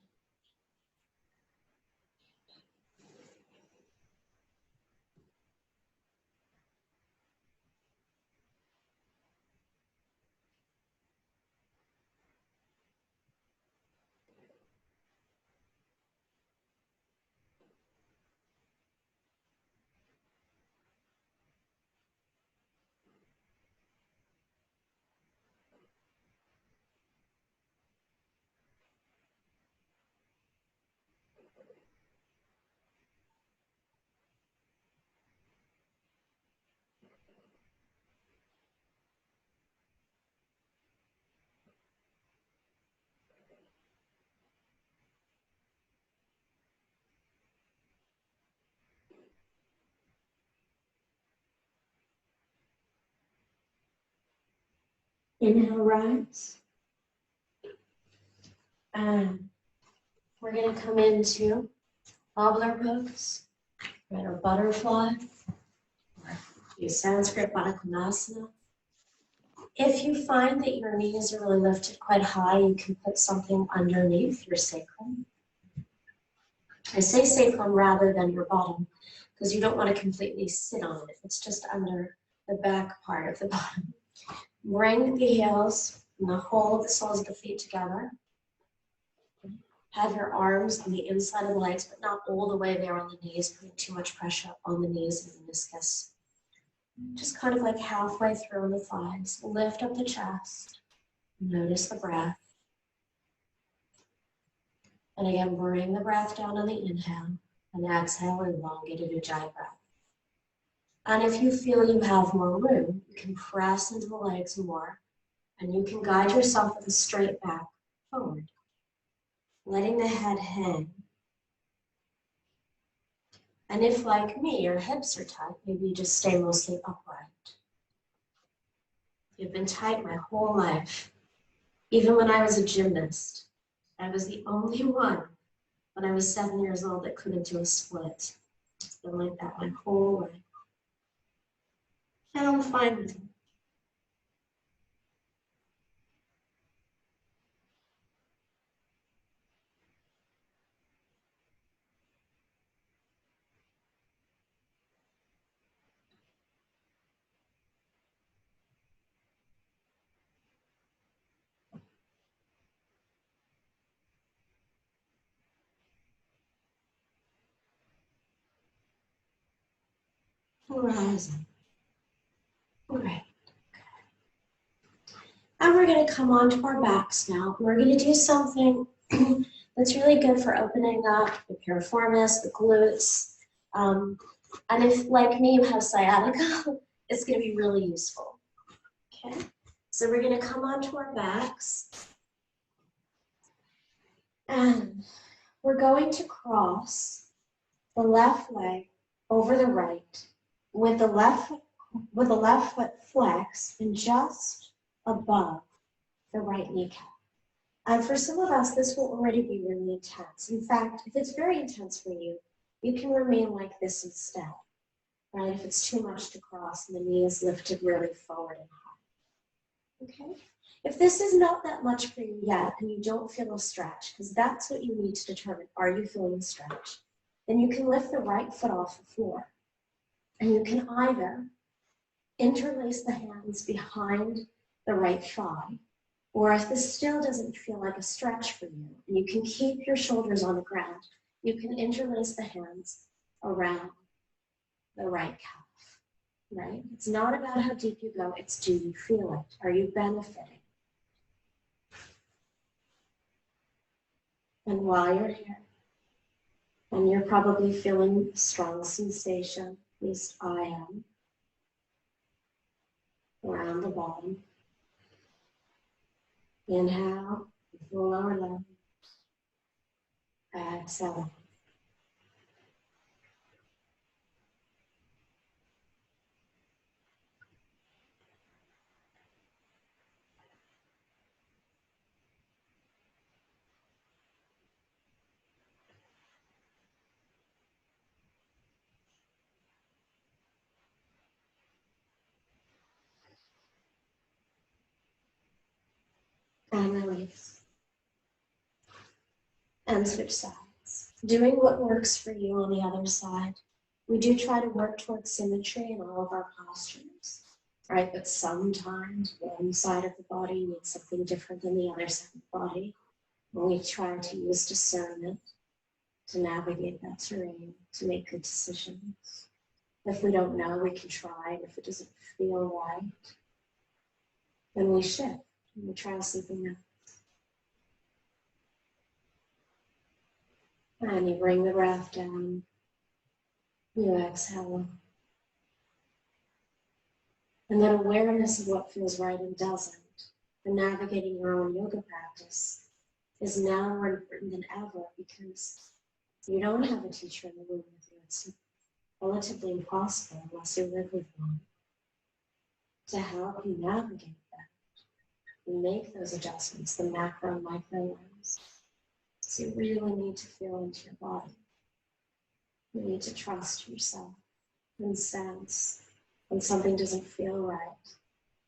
Inhale, rise. And we're going to come into wobbler pose, right, or butterfly, or use Sanskrit Baddha Konasana. If you find that your knees are really lifted quite high, you can put something underneath your sacrum. I say sacrum rather than your bottom because you don't want to completely sit on it. It's just under the back part of the bottom. Bring the heels and the whole of the soles of the feet together. Have your arms on the inside of the legs, but not all the way there on the knees, putting too much pressure on the knees and the meniscus. Just kind of like halfway through on the thighs. Lift up the chest. Notice the breath. And again, bring the breath down on the inhale. And exhale, elongated Ujjayi breath. And if you feel you have more room, you can press into the legs more. And you can guide yourself with a straight back forward. Letting the head hang. And if, like me, your hips are tight, maybe you just stay mostly upright. You've been tight my whole life. Even when I was a gymnast, I was the only one when I was 7 years old that couldn't do a split. It's been like that my whole life. And I'm fine with it. Rising. Great. And we're going to come onto our backs now. We're going to do something that's really good for opening up the piriformis, the glutes. And if, like me, you have sciatica, it's going to be really useful. Okay? So we're going to come onto our backs. And we're going to cross the left leg over the right with the left foot flexed and just above the right kneecap. And for some of us, this will already be really intense. In fact, if it's very intense for you, you can remain like this instead, right? If it's too much to cross and the knee is lifted really forward and high. Okay? If this is not that much for you yet and you don't feel a stretch, because that's what you need to determine, are you feeling a stretch? Then you can lift the right foot off the floor. And you can either interlace the hands behind the right thigh, or if this still doesn't feel like a stretch for you, and you can keep your shoulders on the ground, you can interlace the hands around the right calf, right? It's not about how deep you go, it's do you feel it? Are you benefiting? And while you're here, and you're probably feeling strong sensation, at least I am, around the bottom. Inhale, the lower leg. Exhale. And release. And switch sides. Doing what works for you on the other side. We do try to work towards symmetry in all of our postures, right? But sometimes one side of the body needs something different than the other side of the body. And we try to use discernment to navigate that terrain, to make good decisions. If we don't know, we can try. And if it doesn't feel right, then we shift and we try something else. And you bring the breath down. You exhale. And that awareness of what feels right and doesn't, and navigating your own yoga practice, is now more important than ever because you don't have a teacher in the room with you. It's relatively impossible unless you live with one to help you navigate that and make those adjustments, the macro and micro ones. So you really need to feel into your body. You need to trust yourself and sense when something doesn't feel right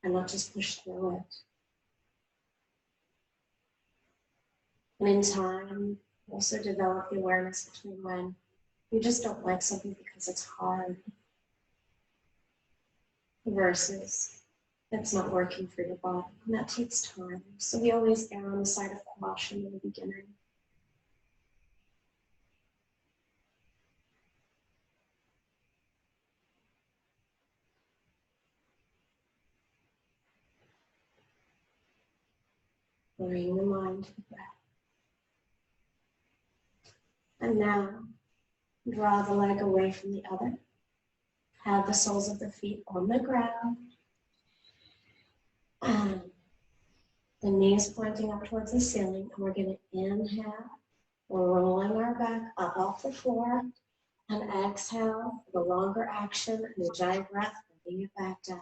and not just push through it. And in time, Also develop the awareness between when you just don't like something because it's hard versus it's not working for your body. And that takes time. So we always err on the side of caution in the beginning. Bring the mind to the breath. And now, draw the leg away from the other. Have the soles of the feet on the ground. And the knees pointing up towards the ceiling. And we're going to inhale. We're rolling our back up off the floor. And exhale, the longer action, and the giant breath, bringing it back down.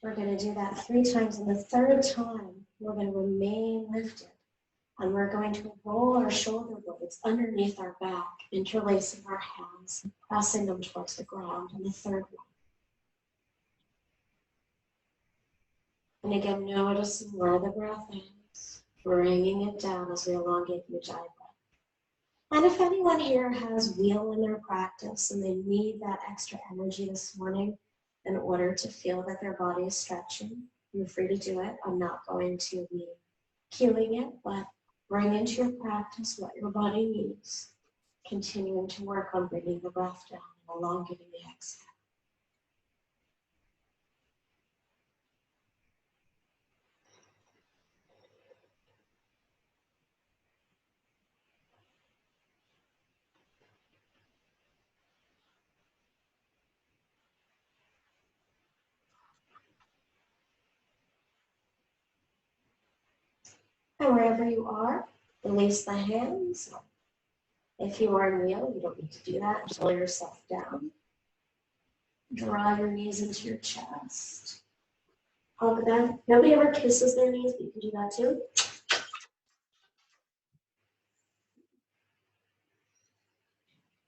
We're going to do that 3 times. And the third time, we're going to remain lifted. And we're going to roll our shoulder blades underneath our back, interlacing our hands, and pressing them towards the ground in the third one. And again, noticing where the breath is, bringing it down as we elongate the ujjayi breath. And if anyone here has wheel in their practice and they need that extra energy this morning in order to feel that their body is stretching, you're free to do it. I'm not going to be cueing it, but bring into your practice what your body needs, continuing to work on bringing the breath down and elongating the exhale. And wherever you are, release the hands. If you are in wheel, you don't need to do that. Just lower yourself down. Draw your knees into your chest. Hug them. Nobody ever kisses their knees, but you can do that too.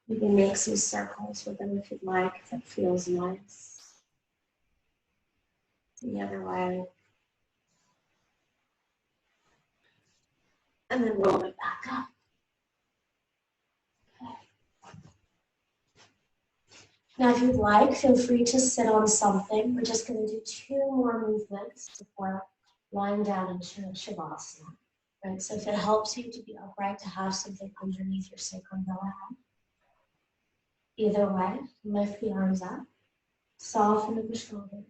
You can make some circles with them if you'd like, if it feels nice. The other way. And then roll it back up. Now, if you'd like, feel free to sit on something. We're just going to do 2 more movements before lying down into Shavasana. Right? So if it helps you to be upright, to have something underneath your sacrum, go ahead. Either way, lift the arms up, soften the shoulders.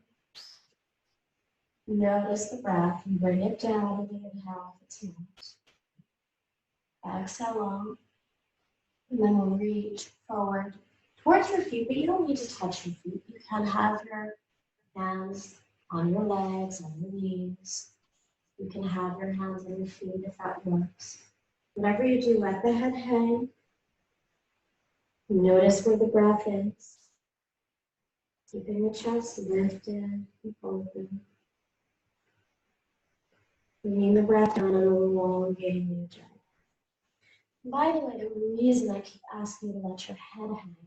Notice the breath and bring it down with the inhale if it's not. Exhale long, and then we'll reach forward towards your feet, but you don't need to touch your feet. You can have your hands on your legs, on your knees. You can have your hands on your feet if that works. Whatever you do, let the head hang. Notice where the breath is. Keeping the chest lifted and open. Bringing the breath down and elongating the ujjayi. By the way, the reason I keep asking you to let your head hang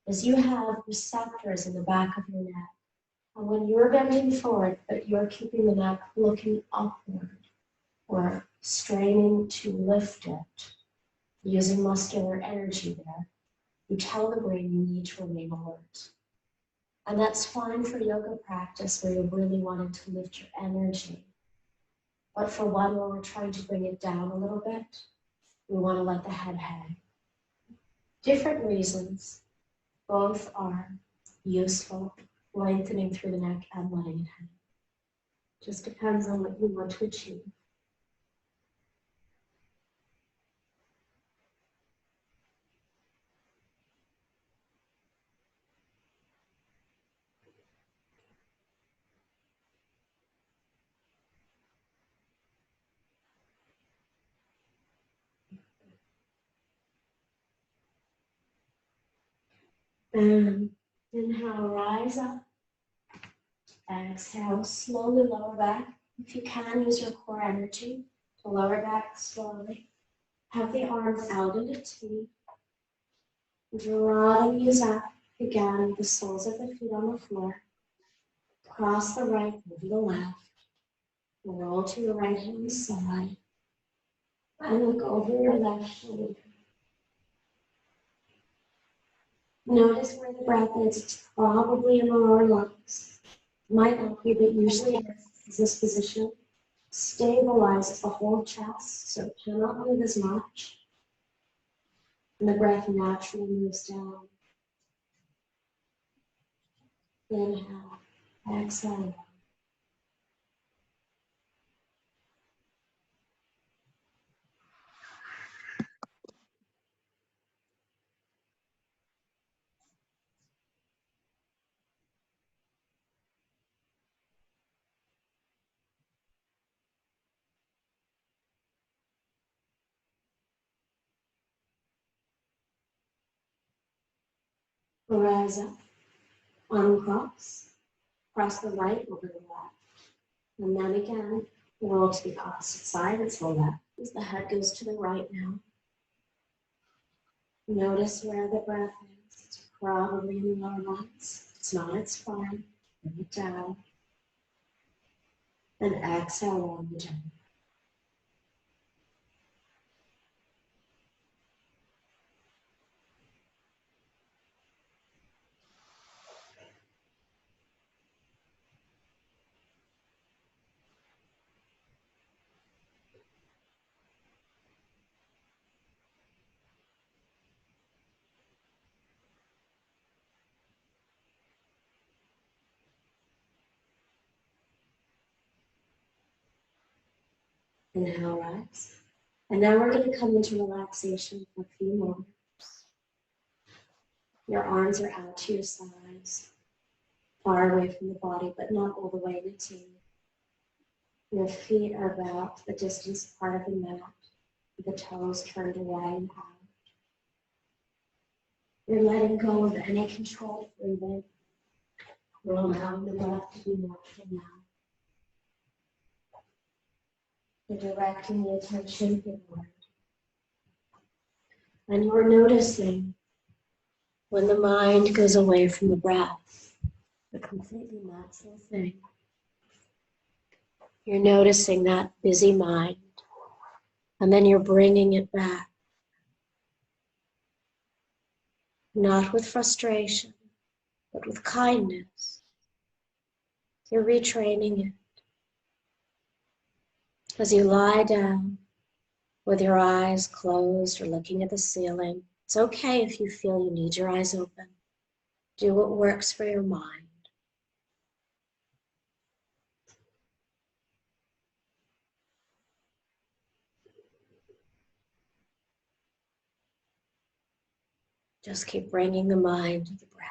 is you have receptors in the back of your neck. And when you're bending forward, but you're keeping the neck looking upward or straining to lift it, using muscular energy there, you tell the brain you need to remain alert. And that's fine for yoga practice where you're really wanting to lift your energy. But for one where we're trying to bring it down a little bit, we want to let the head hang. Different reasons. Both are useful, lengthening through the neck and letting it hang. Just depends on what you want to achieve. And inhale, rise up. Exhale, slowly lower back. If you can, use your core energy to lower back slowly. Have the arms out at a T. Draw the knees up. Again, the soles of the feet on the floor. Cross the right over the left. Roll to your right hand side. And look over your left shoulder. Notice where the breath is. It's probably in the lower lungs. Might not be, but usually it is. This position stabilizes the whole chest, so it cannot move as much. And the breath naturally moves down. Inhale, exhale. Rise up, uncross, cross the right over the left. And then again, roll to the opposite side. It's the left as the head goes to the right now. Notice where the breath is. It's probably in the lower lungs. If it's not, it's fine. Bring it down. And exhale on the down. Inhale, rise. And now we're going to come into relaxation for a few moments. Your arms are out to your sides, far away from the body, but not all the way into you. Your feet are about the distance apart of the mat, the toes turned away and out. You're letting go of any controlled breathing. We're allowing the breath to be natural now. You're directing the attention inward. And you're noticing when the mind goes away from the breath, a completely natural thing. You're noticing that busy mind, and then you're bringing it back. Not with frustration, but with kindness. You're retraining it. As you lie down with your eyes closed or looking at the ceiling, it's okay if you feel you need your eyes open. Do what works for your mind. Just keep bringing the mind to the breath.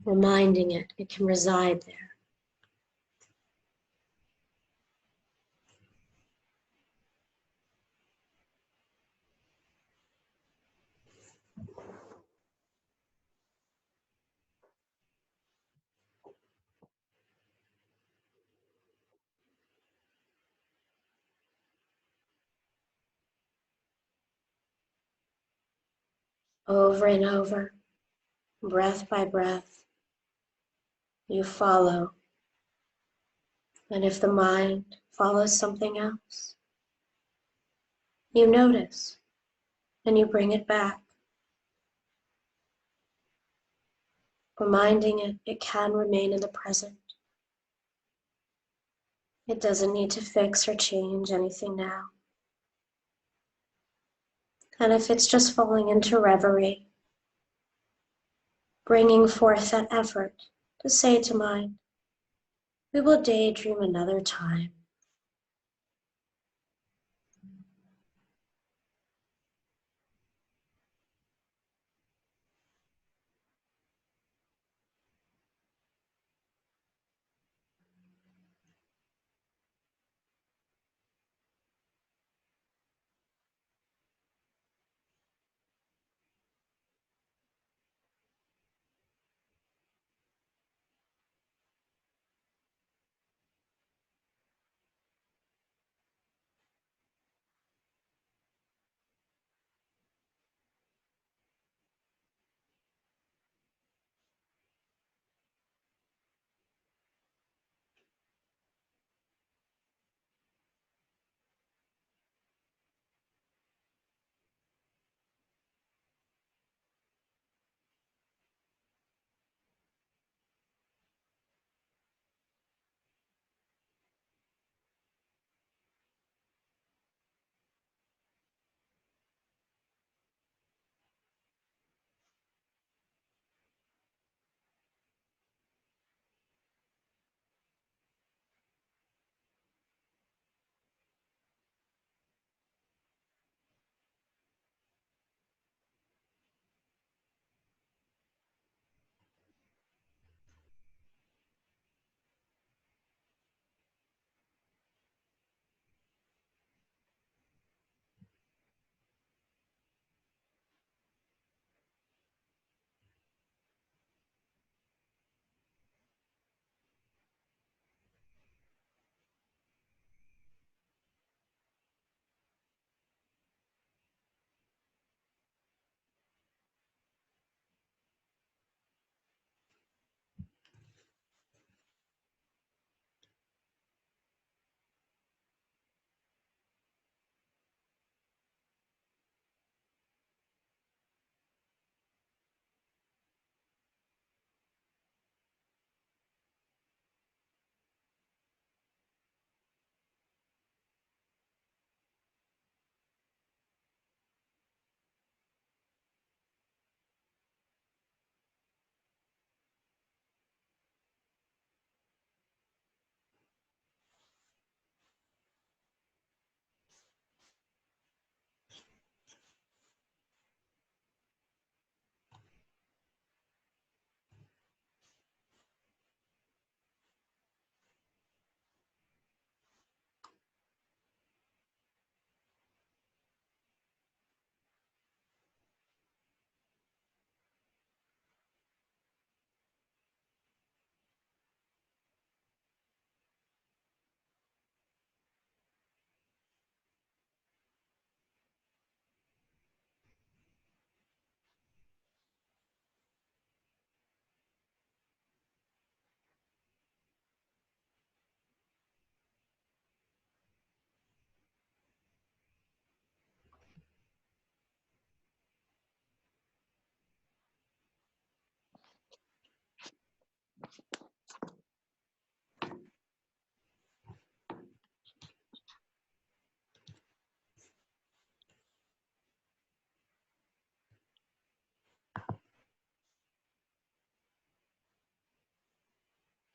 Reminding it can reside there. Over and over, breath by breath, you follow. And if the mind follows something else, you notice and you bring it back. Reminding it can remain in the present. It doesn't need to fix or change anything now. And if it's just falling into reverie, bringing forth that effort to say to mind, we will daydream another time.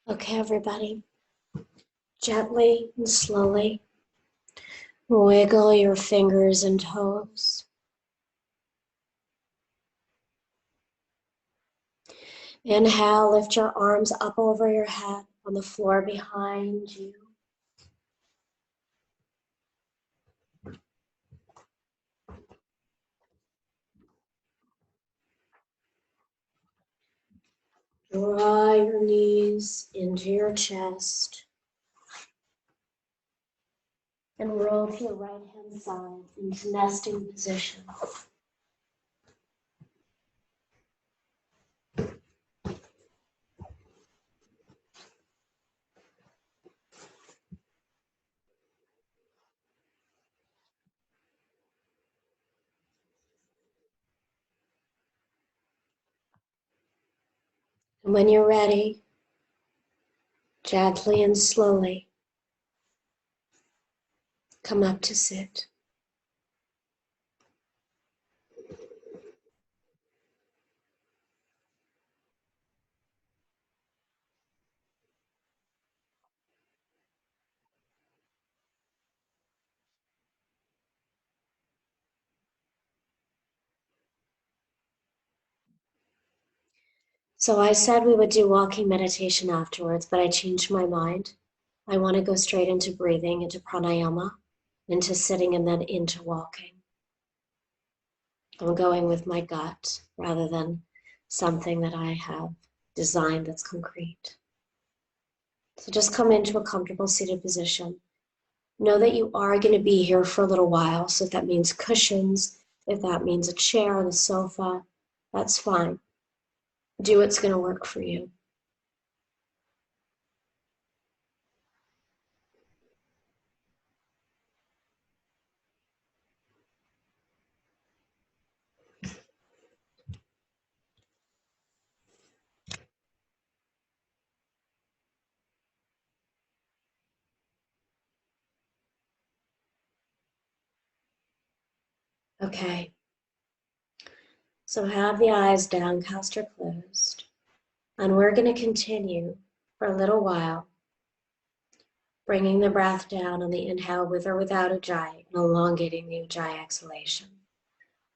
Okay, everybody, gently and slowly wiggle your fingers and toes. Inhale, lift your arms up over your head on the floor behind you. Draw your knees into your chest and roll to your right hand side into nesting position. And when you're ready, gently and slowly come up to sit. So I said we would do walking meditation afterwards, but I changed my mind. I want to go straight into breathing, into pranayama, into sitting, and then into walking. I'm going with my gut rather than something that I have designed that's concrete. So just come into a comfortable seated position. Know that you are going to be here for a little while. So if that means cushions, if that means a chair on a sofa, that's fine. Do what's going to work for you. Okay. So have the eyes downcast or closed. And we're going to continue for a little while, bringing the breath down on the inhale with or without ujjayi and elongating the ujjayi exhalation.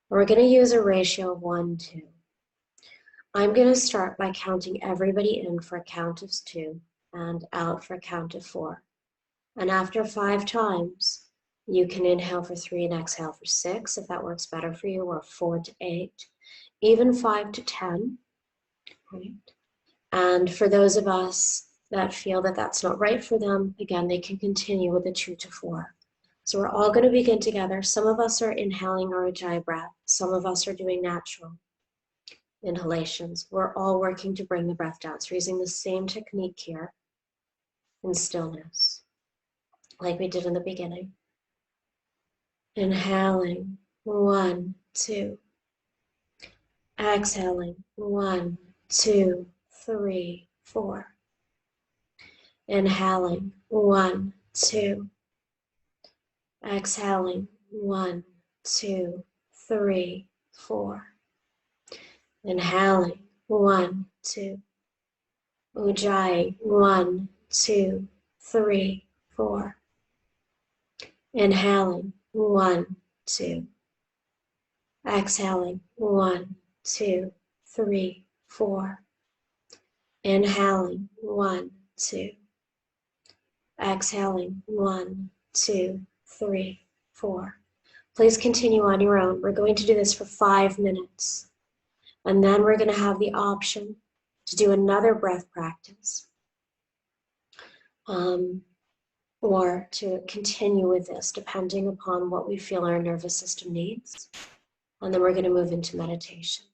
We're going to use a ratio of 1-2. I'm going to start by counting everybody in for a count of 2 and out for a count of 4. And after 5 times, you can inhale for 3 and exhale for 6 if that works better for you, or 4 to 8, even 5 to 10. Right? And for those of us that feel that that's not right for them, again, they can continue with a 2 to 4. So we're all going to begin together. Some of us are inhaling our ujjayi breath. Some of us are doing natural inhalations. We're all working to bring the breath down. So we're using the same technique here in stillness, like we did in the beginning. Inhaling, 1, 2. Exhaling, 1, 2, 3, 4. Inhaling, 1, 2. Exhaling, 1, 2, 3, 4. Inhaling, 1, 2. Ujjayi, 1, 2, 3, 4. Inhaling, 1, 2. Exhaling, 1, 2, 3, 4. Inhaling, 1, 2. Exhaling, 1, 2, 3, 4. Please continue on your own. We're going to do this for 5 minutes. And then we're going to have the option to do another breath practice, or to continue with this, depending upon what we feel our nervous system needs. And then we're going to move into meditation.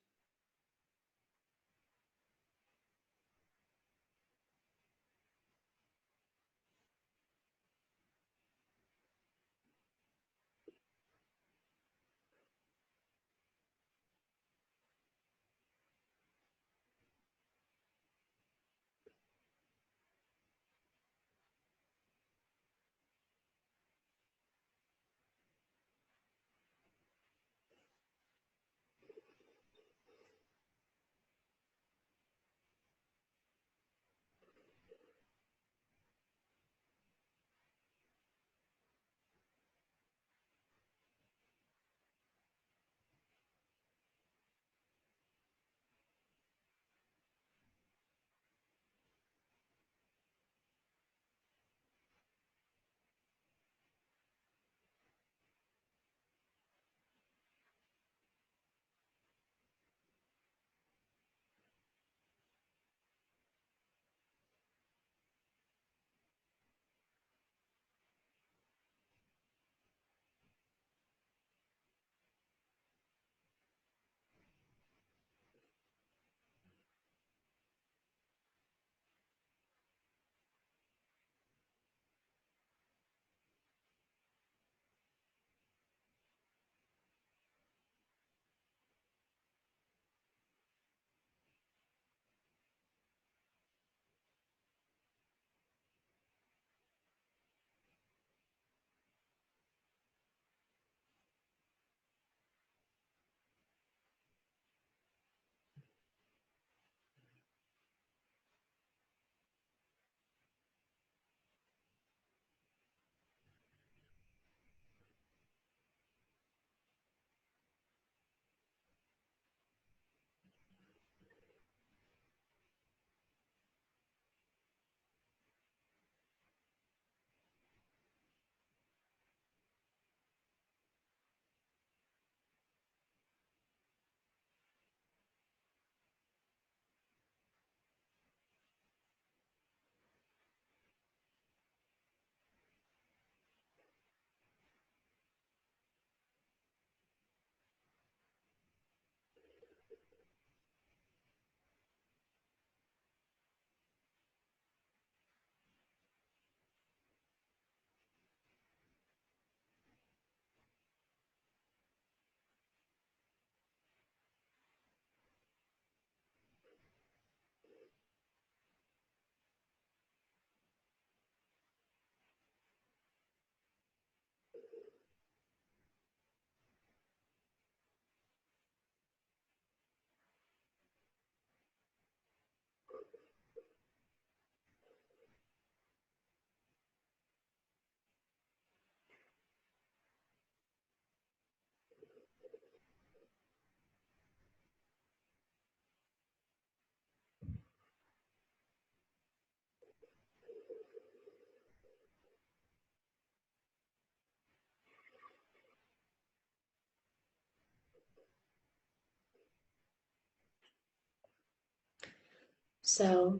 So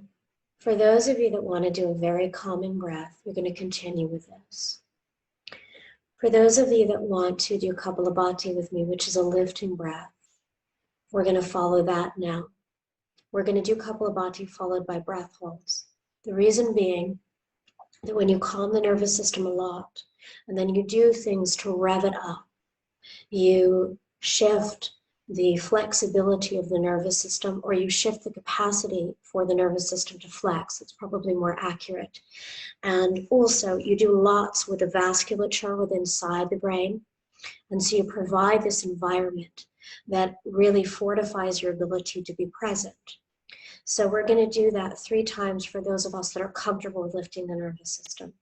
for those of you that want to do a very calming breath, we're going to continue with this. For those of you that want to do Kapalabhati with me, which is a lifting breath, we're going to follow that now. We're going to do Kapalabhati followed by breath holds. The reason being that when you calm the nervous system a lot, and then you do things to rev it up, you shift the flexibility of the nervous system, or you shift the capacity for the nervous system to flex. It's probably more accurate. And also, you do lots with the vasculature within inside the brain. And so you provide this environment that really fortifies your ability to be present. So we're going to do that 3 times for those of us that are comfortable with lifting the nervous system.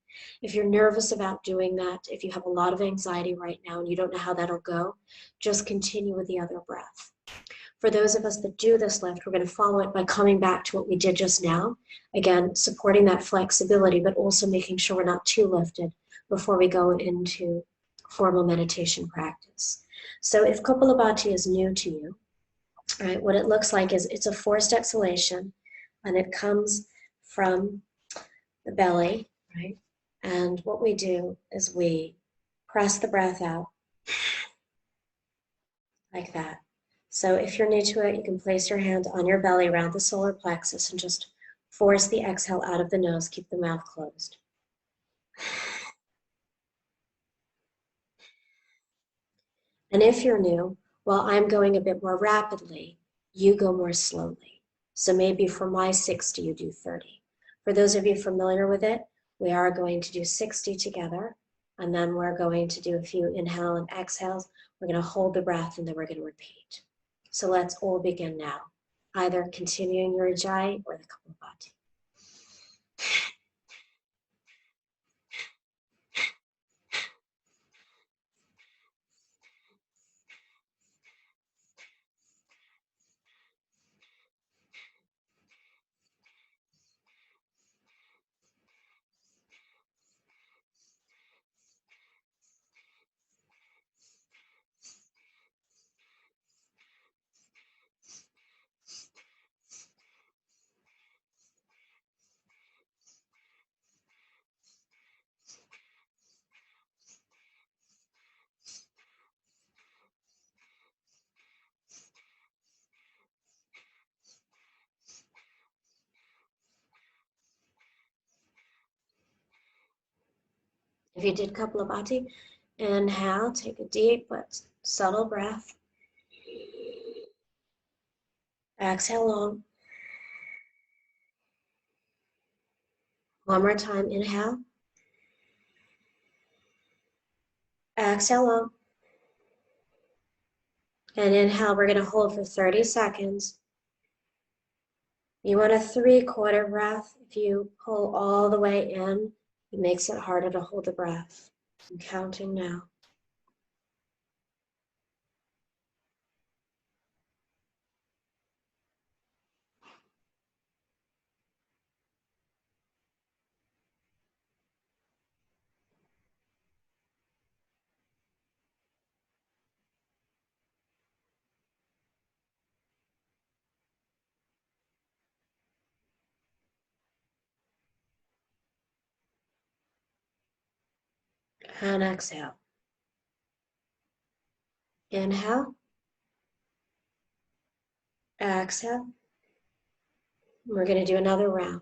If you're nervous about doing that, if you have a lot of anxiety right now and you don't know how that'll go, just continue with the other breath. For those of us that do this lift, we're going to follow it by coming back to what we did just now. Again, supporting that flexibility, but also making sure we're not too lifted before we go into formal meditation practice. So if Kapalabhati is new to you, right, what it looks like is it's a forced exhalation, and it comes from the belly, right? And what we do is we press the breath out like that. So if you're new to it, you can place your hand on your belly around the solar plexus and just force the exhale out of the nose. Keep the mouth closed. And if you're new, while I'm going a bit more rapidly, you go more slowly. So maybe for my 60, you do 30. For those of you familiar with it, we are going to do 60 together, and then we're going to do a few inhale and exhales. We're going to hold the breath, and then we're going to repeat. So let's all begin now, either continuing your Ujjayi or the Kapalabhati. If you did Kapalabhati, inhale, take a deep but subtle breath. Exhale long. One more time, inhale. Exhale long. And inhale, we're going to hold for 30 seconds. You want a 3/4 breath. If you pull all the way in, it makes it harder to hold the breath. I'm counting now. And exhale. Inhale. Exhale. We're going to do another round.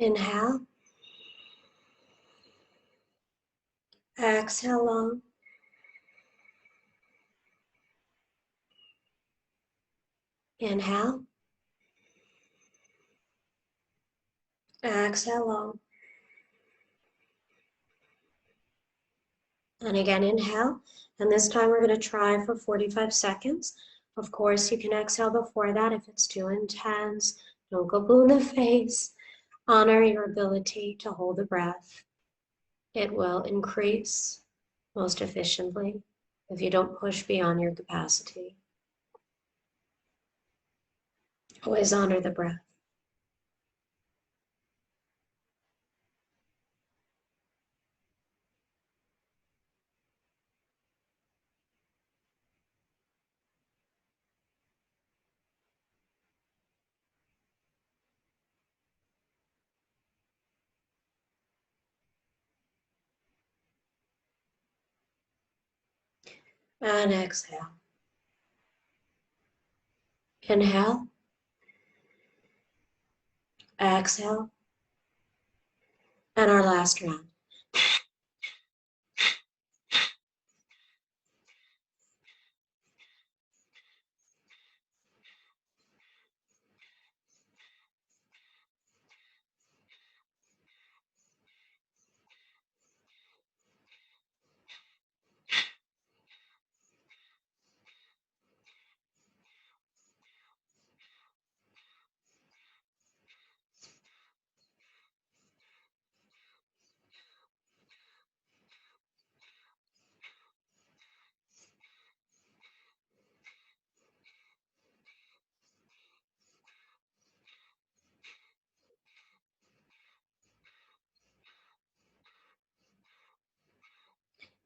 Inhale. Exhale long. Inhale. Exhale long. And again, inhale. And this time we're going to try for 45 seconds. Of course, you can exhale before that if it's too intense. Don't go blue in the face. Honor your ability to hold the breath. It will increase most efficiently if you don't push beyond your capacity. Always honor the breath. And exhale. Inhale. Exhale. And our last round.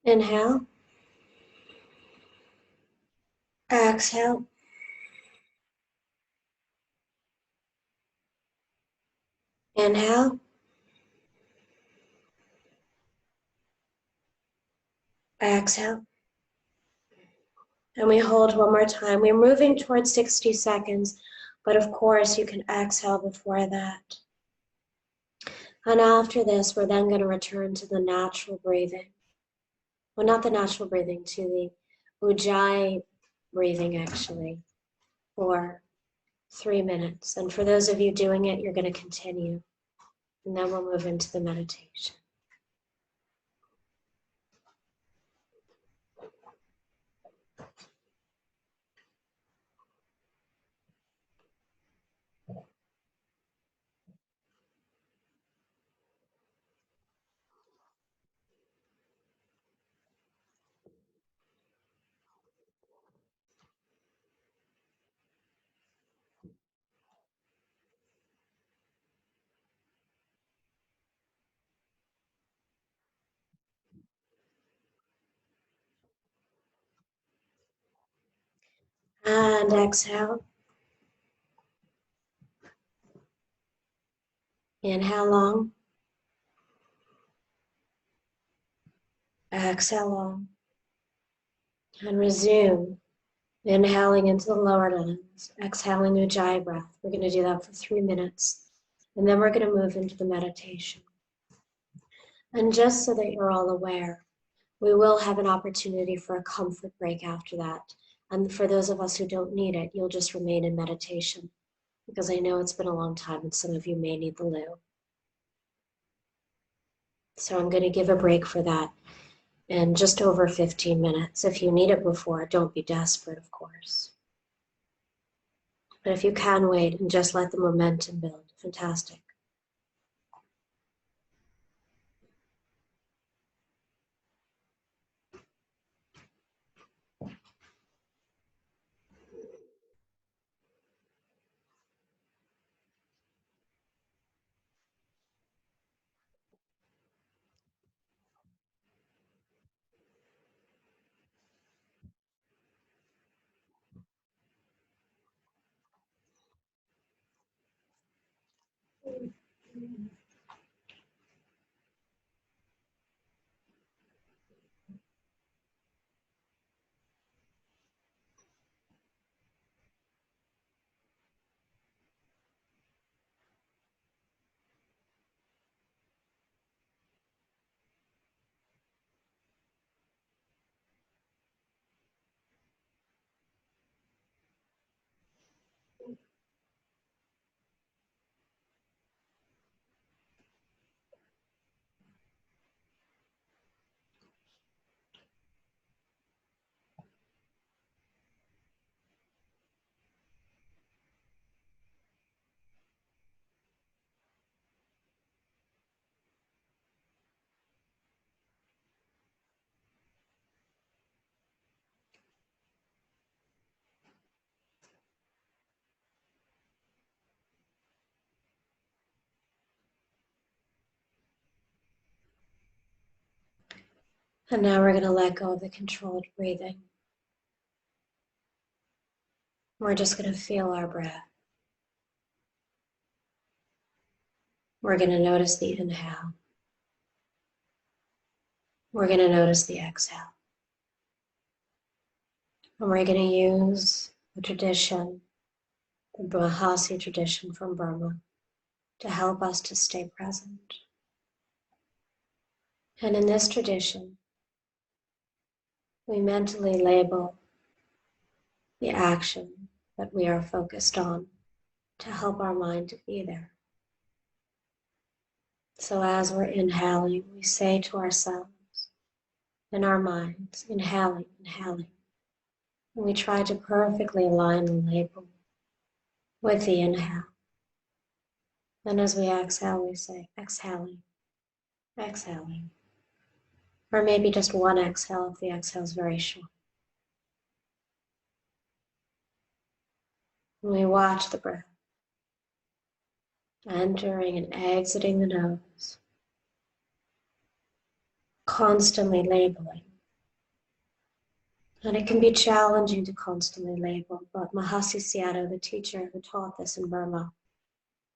Inhale. Exhale. Inhale. Exhale. And we hold one more time. We're moving towards 60 seconds, but of course you can exhale before that. And after this, we're then going to return to the natural breathing. Well, not the natural breathing, to the Ujjayi breathing actually, for 3 minutes. And for those of you doing it, you're going to continue. And then we'll move into the meditation. And exhale. Inhale long. Exhale long. And resume. Inhaling into the lower lungs. Exhaling Ujjayi breath. We're going to do that for 3 minutes. And then we're going to move into the meditation. And just so that you're all aware, we will have an opportunity for a comfort break after that. And for those of us who don't need it, you'll just remain in meditation, because I know it's been a long time and some of you may need the loo. So I'm going to give a break for that in just over 15 minutes. If you need it before, don't be desperate, of course. But if you can wait and just let the momentum build, fantastic. And now we're going to let go of the controlled breathing. We're just going to feel our breath. We're going to notice the inhale. We're going to notice the exhale. And we're going to use the tradition, the Mahasi tradition from Burma, to help us to stay present. And in this tradition, we mentally label the action that we are focused on to help our mind to be there. So as we're inhaling, we say to ourselves in our minds, inhaling, inhaling. And we try to perfectly align the label with the inhale. And as we exhale, we say exhaling, exhaling. Or maybe just one exhale if the exhale is very short. And we watch the breath entering and exiting the nose, constantly labeling. And it can be challenging to constantly label, but Mahasi Sayadaw, the teacher who taught this in Burma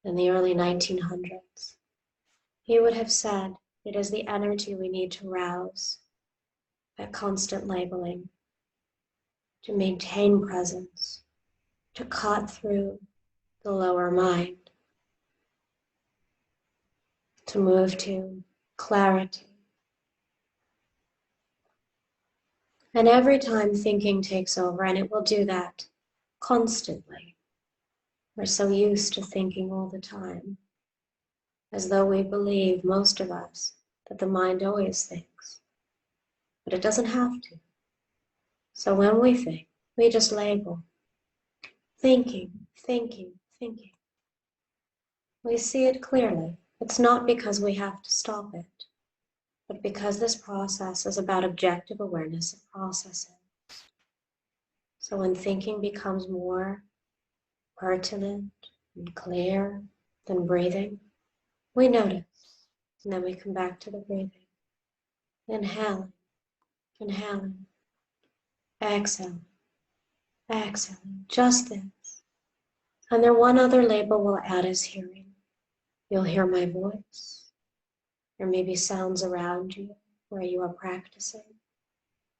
in the early 1900s, he would have said, it is the energy we need to rouse, that constant labeling, to maintain presence, to cut through the lower mind, to move to clarity. And every time thinking takes over, and it will do that constantly, we're so used to thinking all the time, as though we believe, most of us, that the mind always thinks. But it doesn't have to. So when we think, we just label. Thinking, thinking, thinking. We see it clearly. It's not because we have to stop it, but because this process is about objective awareness of processing. So when thinking becomes more pertinent and clear than breathing, we notice, and then we come back to the breathing. Inhaling, inhaling, exhaling, exhaling, just this. And then one other label we'll add is hearing. You'll hear my voice. There may be sounds around you where you are practicing.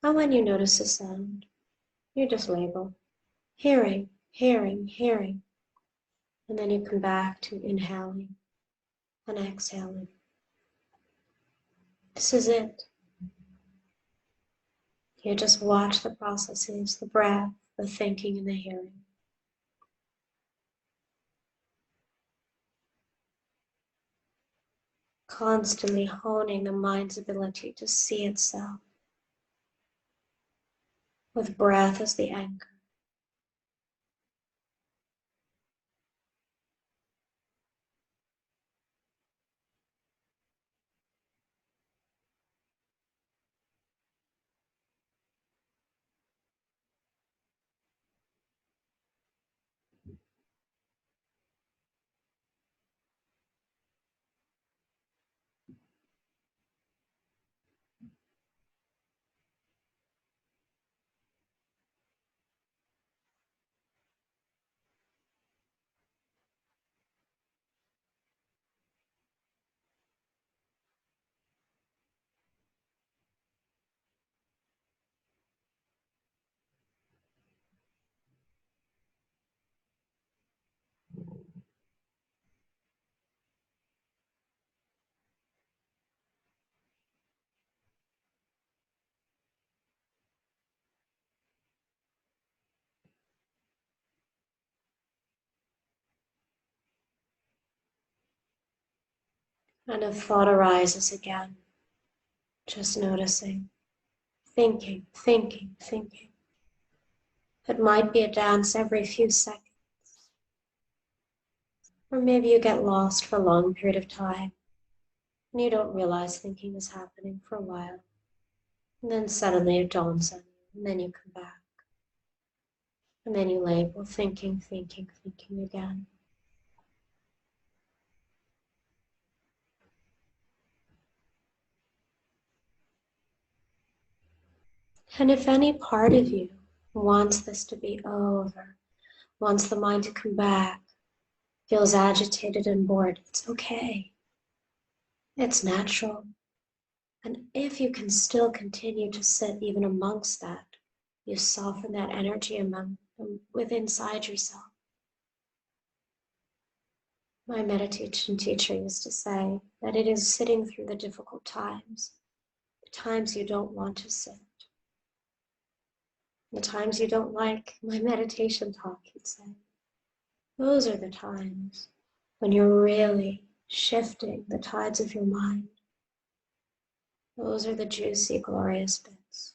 And when you notice a sound, you just label hearing, hearing, hearing. And then you come back to inhaling and exhaling. This is it. You just watch the processes, the breath, the thinking, and the hearing. Constantly honing the mind's ability to see itself with breath as the anchor. And if thought arises again, just noticing, thinking, thinking, thinking. It might be a dance every few seconds. Or maybe you get lost for a long period of time and you don't realize thinking is happening for a while. And then suddenly it dawns on you, and then you come back. And then you label thinking, thinking, thinking again. And if any part of you wants this to be over, wants the mind to come back, feels agitated and bored, it's okay. It's natural. And if you can still continue to sit even amongst that, you soften that energy within inside yourself. My meditation teacher used to say that it is sitting through the difficult times, the times you don't want to sit, the times you don't like my meditation talk, he'd say. Those are the times when you're really shifting the tides of your mind. Those are the juicy, glorious bits.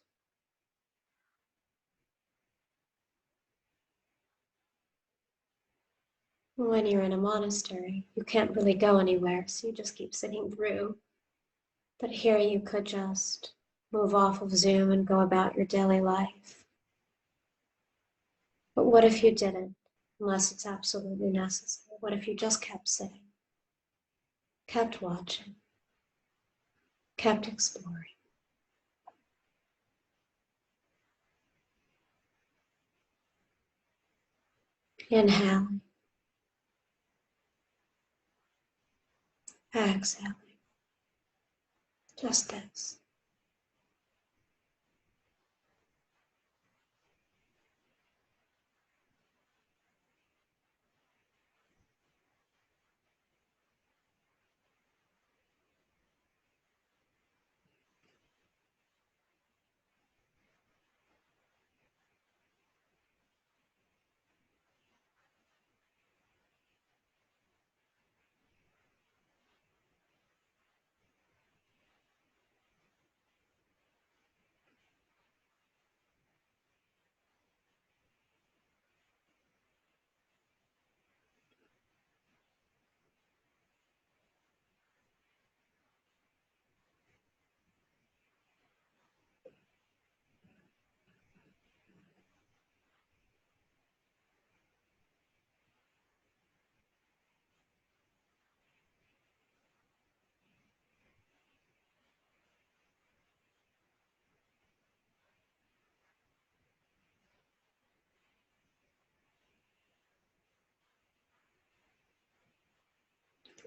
When you're in a monastery, you can't really go anywhere, so you just keep sitting through. But here you could just move off of Zoom and go about your daily life. But what if you didn't, unless it's absolutely necessary? What if you just kept sitting, kept watching, kept exploring? Inhaling, exhaling, just this.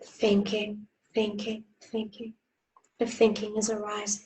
Thinking, thinking, thinking. If thinking is arising,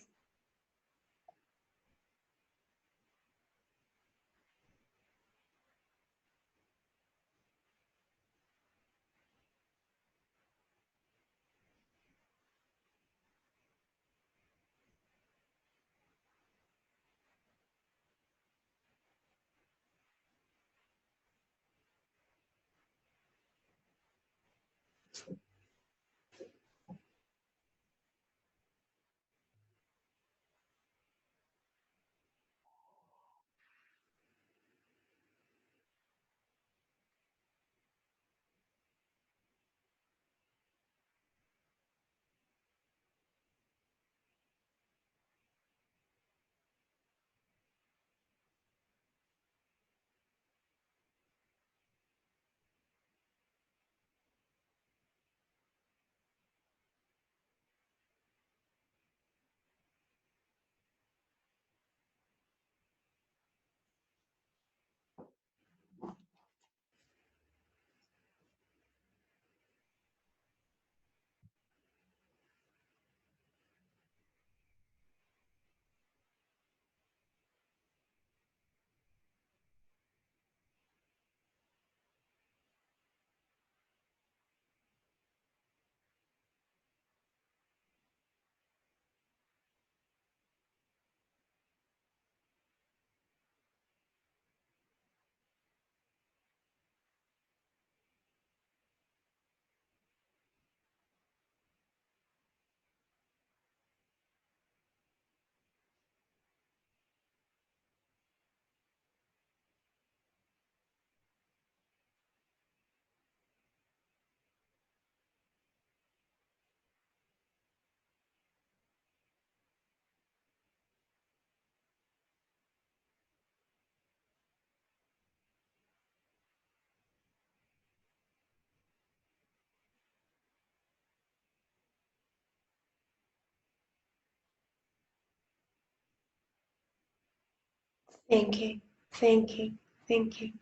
Thinking, thinking, thinking.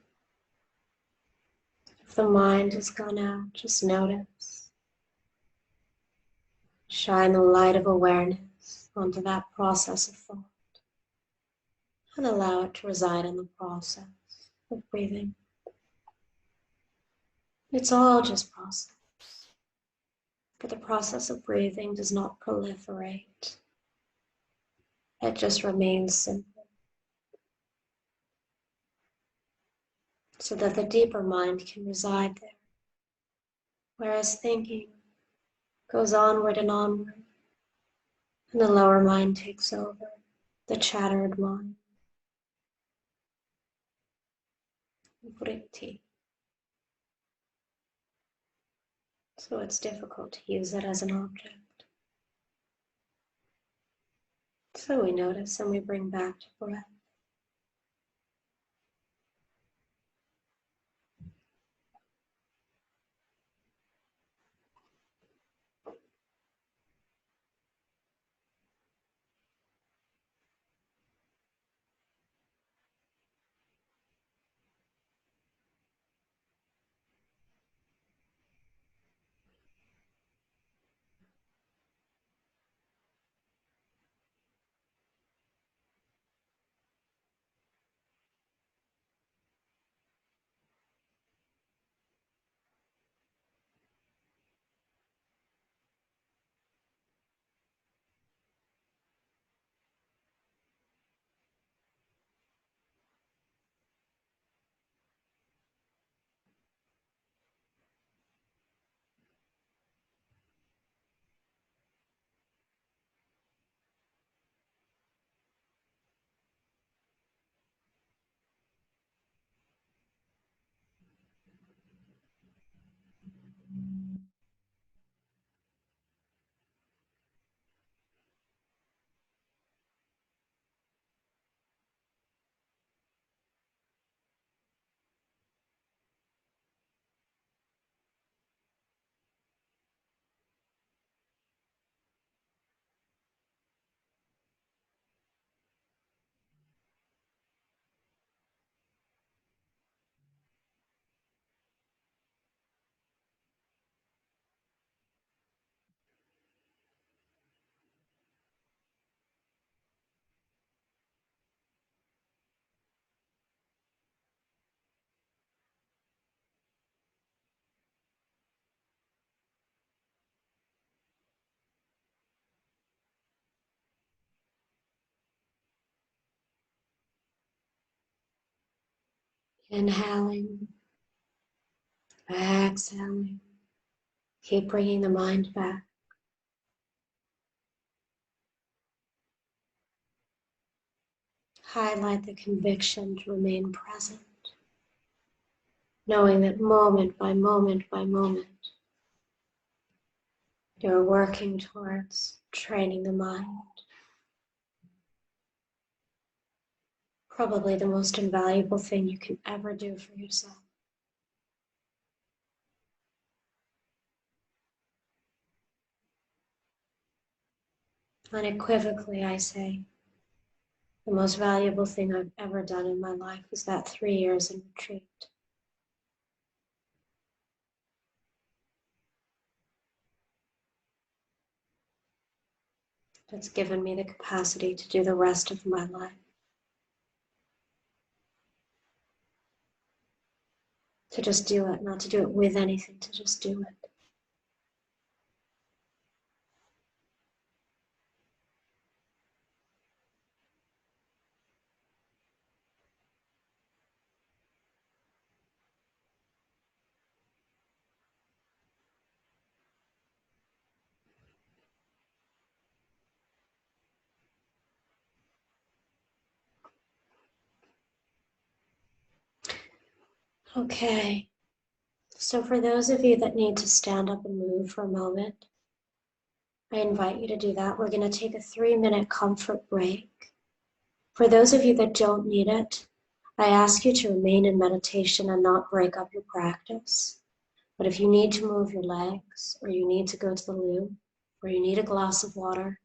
If the mind has gone out, just notice. Shine the light of awareness onto that process of thought and allow it to reside in the process of breathing. It's all just process, but the process of breathing does not proliferate. It just remains simple, so that the deeper mind can reside there, whereas thinking goes onward, and the lower mind takes over, the chattered mind. Vritti. So it's difficult to use it as an object. So we notice and we bring back to breath. Inhaling, exhaling. Keep bringing the mind back. Highlight the conviction to remain present, knowing that moment by moment by moment, you're working towards training the mind. Probably the most invaluable thing you can ever do for yourself. Unequivocally, I say, the most valuable thing I've ever done in my life was that 3 years in retreat. That's given me the capacity to do the rest of my life. To just do it, not to do it with anything, to just do it. Okay, so for those of you that need to stand up and move for a moment, I invite you to do that. We're going to take a 3-minute comfort break. For those of you that don't need it, I ask you to remain in meditation and not break up your practice. But if you need to move your legs, or you need to go to the loo, or you need a glass of water,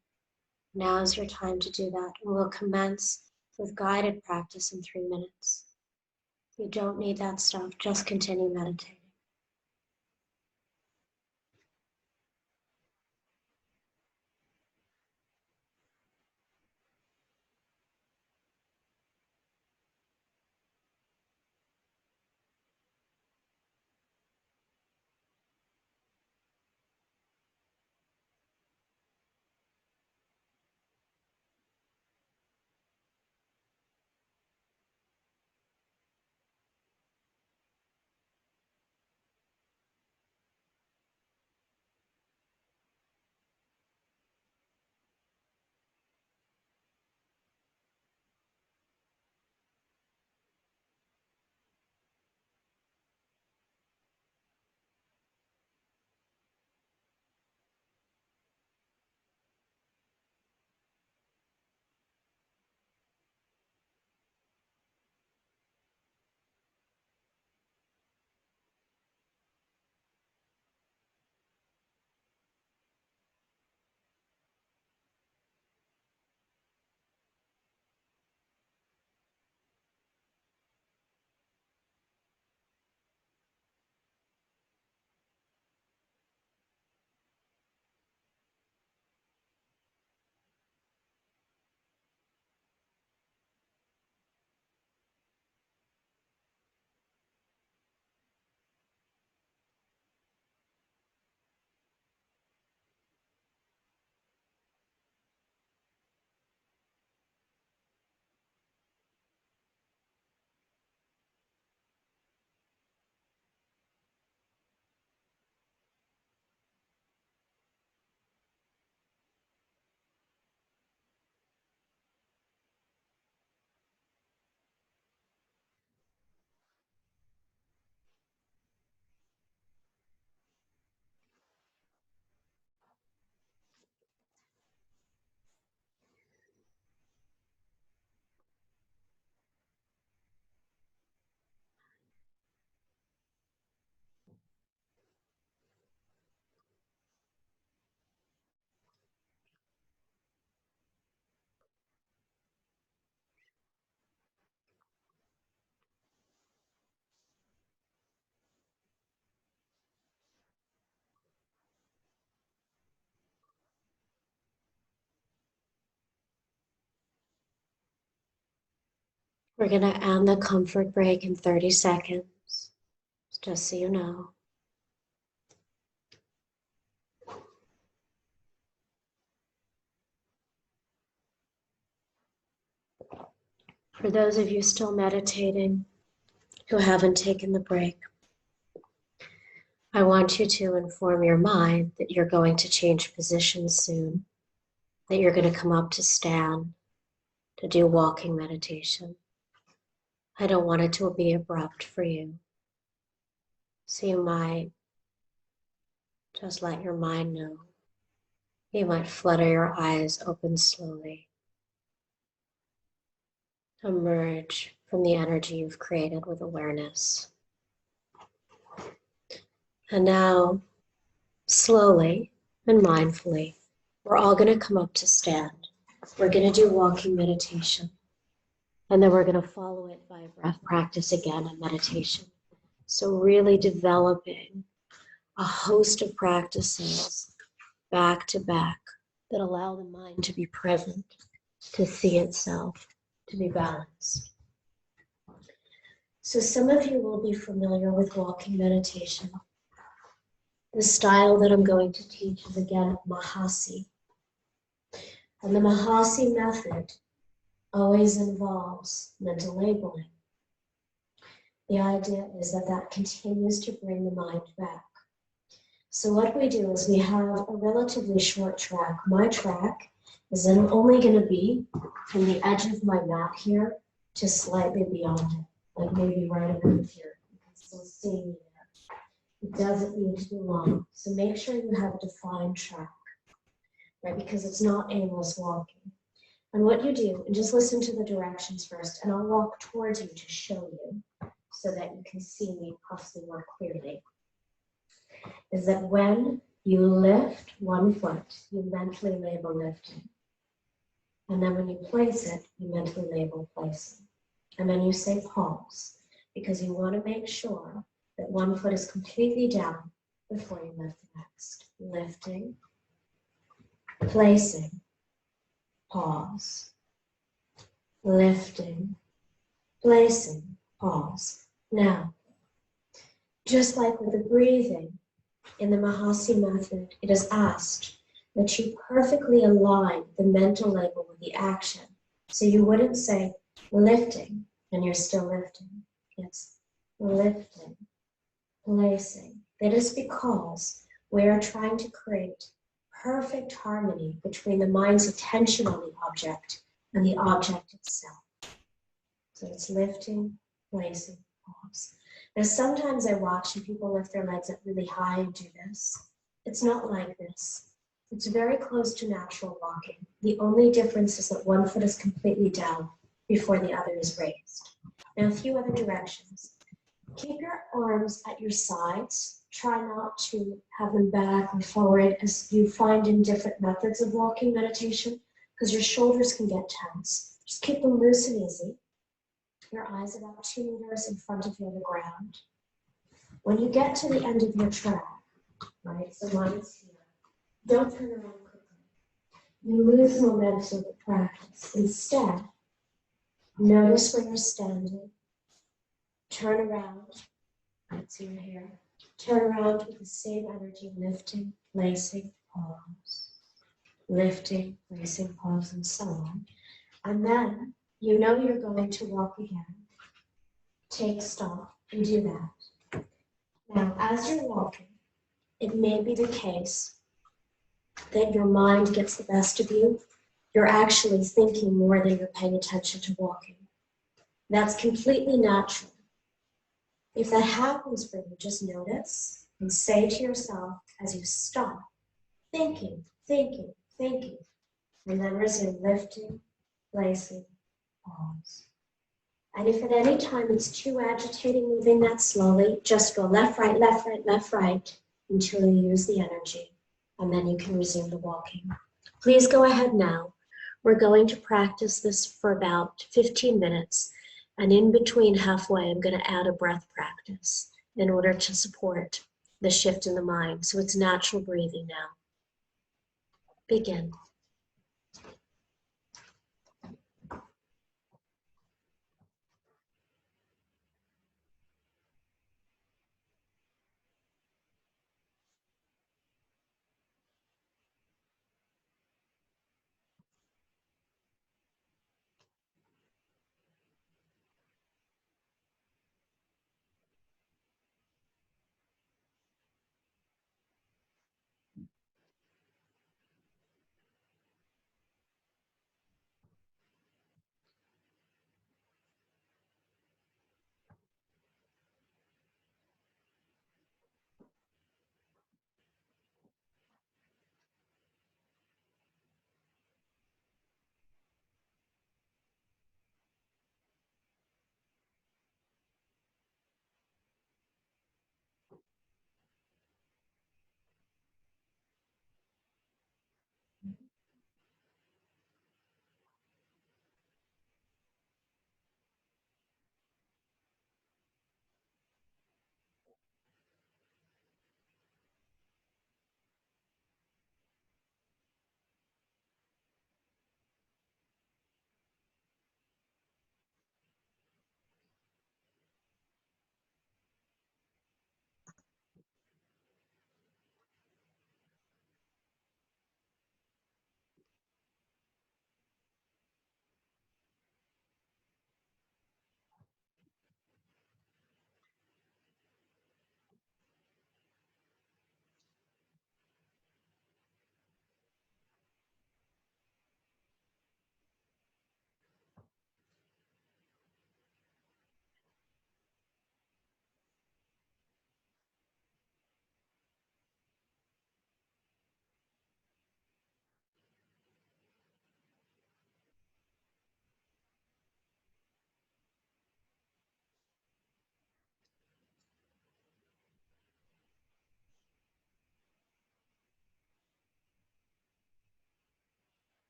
now is your time to do that. And we'll commence with guided practice in 3 minutes. You don't need that stuff, just continue meditating. We're going to end the comfort break in 30 seconds, just so you know. For those of you still meditating who haven't taken the break, I want you to inform your mind that you're going to change positions soon, that you're going to come up to stand, to do walking meditation. I don't want it to be abrupt for you. So you might just let your mind know. You might flutter your eyes open slowly. Emerge from the energy you've created with awareness. And now, slowly and mindfully, we're all going to come up to stand. We're going to do walking meditation. And then we're going to follow it by breath practice again and meditation. So really developing a host of practices back to back that allow the mind to be present, to see itself, to be balanced. So some of you will be familiar with walking meditation. The style that I'm going to teach is again Mahasi. And the Mahasi method always involves mental labeling. The idea is that that continues to bring the mind back. So what we do is we have a relatively short track. My track is then only going to be from the edge of my mat here to slightly beyond it, like maybe right about here. You can still see me there. It doesn't need to be long. So make sure you have a defined track, right? Because it's not aimless walking. And what you do, and just listen to the directions first, and I'll walk towards you to show you so that you can see me possibly more clearly, is that when you lift one foot, you mentally label lifting. And then when you place it, you mentally label placing. And then you say pause, because you want to make sure that one foot is completely down before you lift the next. Lifting, placing, pause. Lifting, placing, pause. Now, just like with the breathing, in the Mahasi method, it is asked that you perfectly align the mental label with the action. So you wouldn't say lifting and you're still lifting. It's lifting, placing. That is because we are trying to create perfect harmony between the mind's attention on the object and the object itself. So it's lifting, placing, pause. Now sometimes I watch and people lift their legs up really high and do this. It's not like this. It's very close to natural walking. The only difference is that one foot is completely down before the other is raised. Now a few other directions. Keep your arms at your sides. Try not to have them back or forward as you find in different methods of walking meditation, because your shoulders can get tense. Just keep them loose and easy. Your eyes about 2 meters in front of you on the ground. When you get to the end of your track, right, so mine's here, don't turn around quickly. You lose momentum of the practice. Instead, notice where you're standing. Turn around. Right, so you're here. Turn around with the same energy, lifting, placing, pause. Lifting, placing, pause, and so on. And then you know you're going to walk again. Take stock and do that. Now, as you're walking, it may be the case that your mind gets the best of you. You're actually thinking more than you're paying attention to walking. That's completely natural. If that happens for you, just notice and say to yourself as you stop, thinking, thinking, thinking, and then resume lifting, placing, pause. And if at any time it's too agitating moving that slowly, just go left, right, left, right, left, right until you use the energy, and then you can resume the walking. Please go ahead now. We're going to practice this for about 15 minutes, and in between halfway, I'm going to add a breath practice in order to support the shift in the mind. So it's natural breathing now. Begin.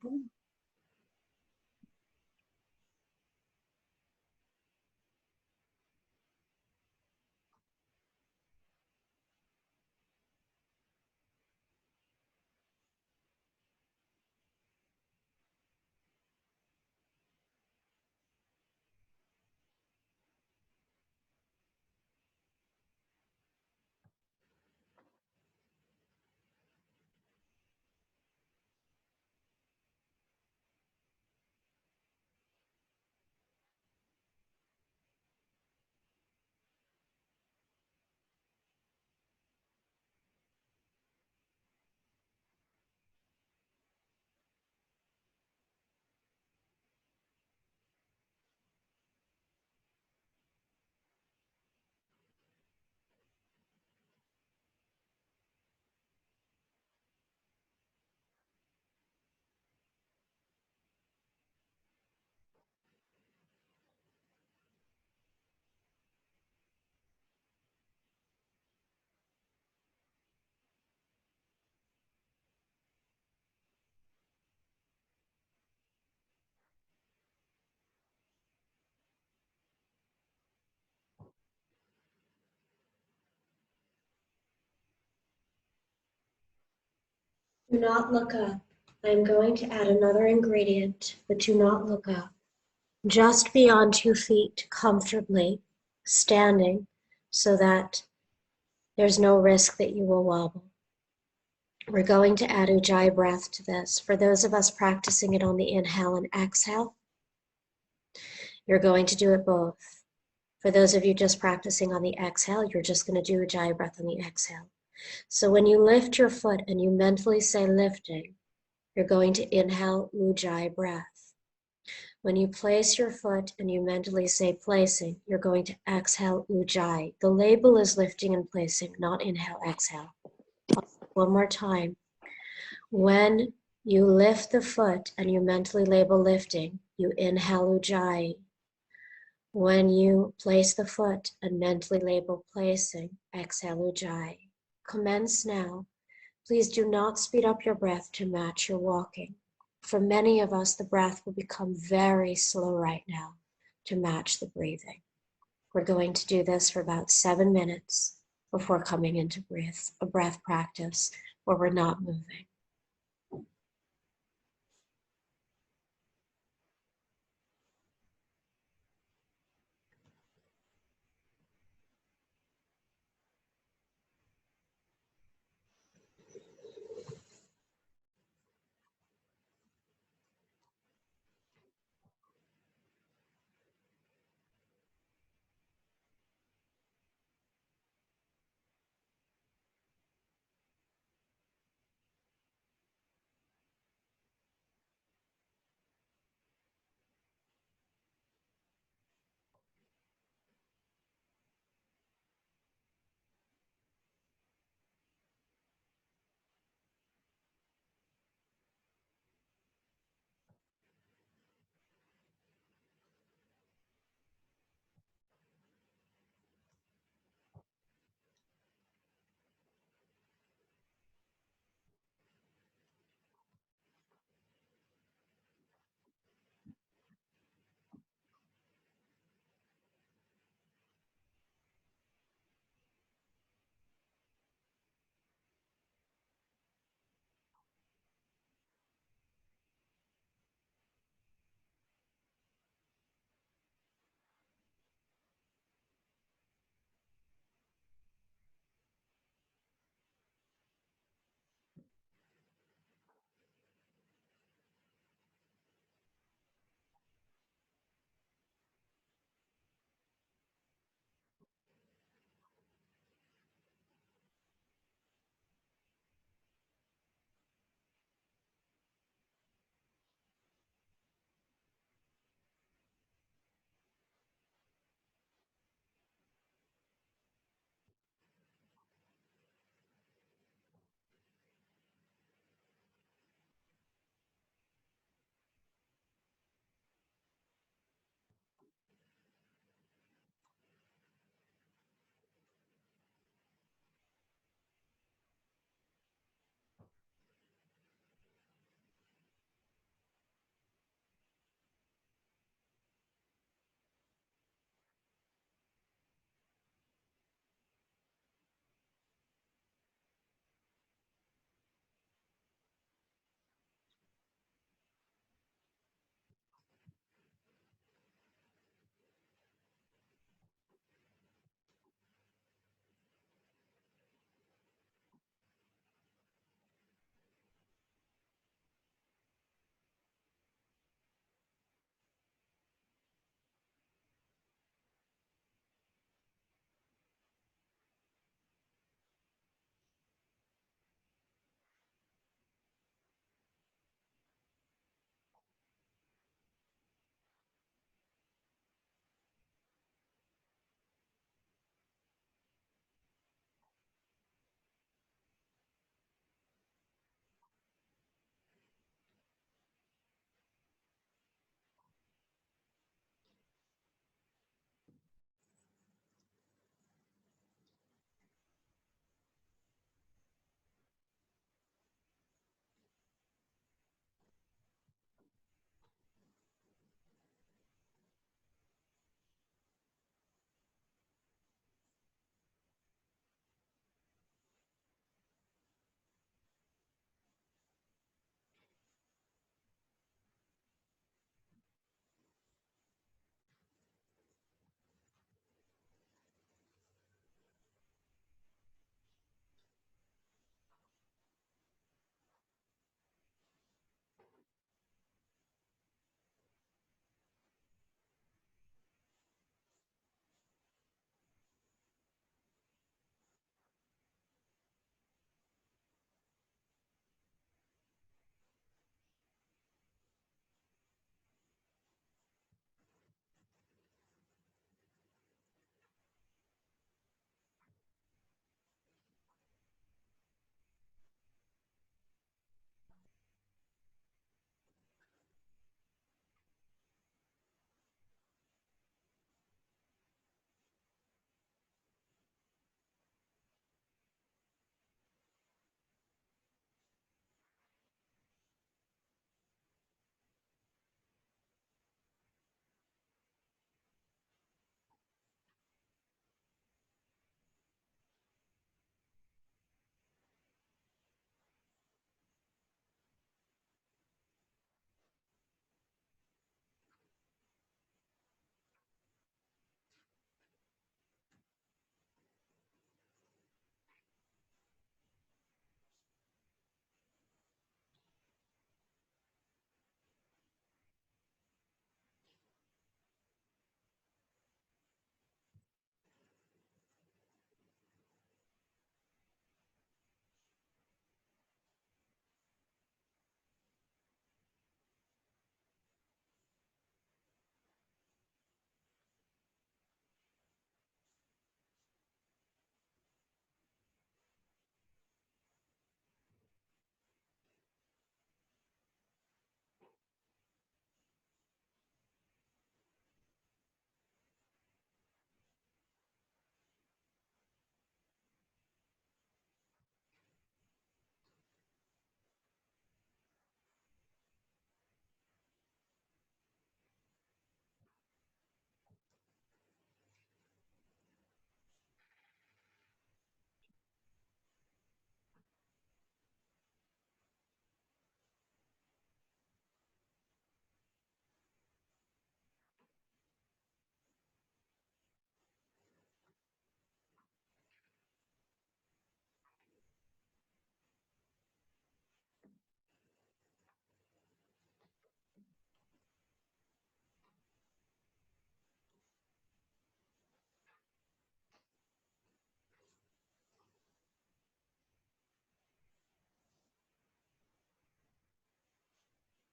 Do not look up. I'm going to add another ingredient, but do not look up. Just beyond 2 feet, comfortably standing, so that there's no risk that you will wobble. We're going to add Ujjayi breath to this. For those of us practicing it on the inhale and exhale, you're going to do it both. For those of you just practicing on the exhale, you're just going to do Ujjayi breath on the exhale. So when you lift your foot and you mentally say lifting, you're going to inhale Ujjayi breath. When you place your foot and you mentally say placing, you're going to exhale Ujjayi. The label is lifting and placing, not inhale, exhale. One more time. When you lift the foot and you mentally label lifting, you inhale Ujjayi. When you place the foot and mentally label placing, exhale Ujjayi. Commence now. Please do not speed up your breath to match your walking. For many of us, the breath will become very slow right now to match the breathing. We're going to do this for about 7 minutes before coming into a breath practice where we're not moving.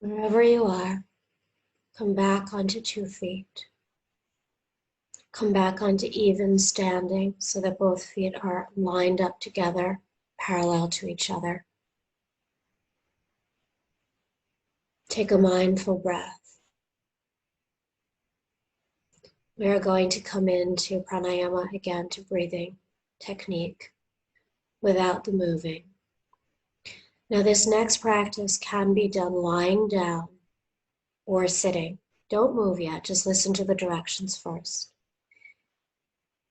Wherever you are, come back onto 2 feet. Come back onto even standing so that both feet are lined up together, parallel to each other. Take a mindful breath. We are going to come into pranayama again, to breathing technique without the moving. Now this next practice can be done lying down or sitting. Don't move yet, just listen to the directions first.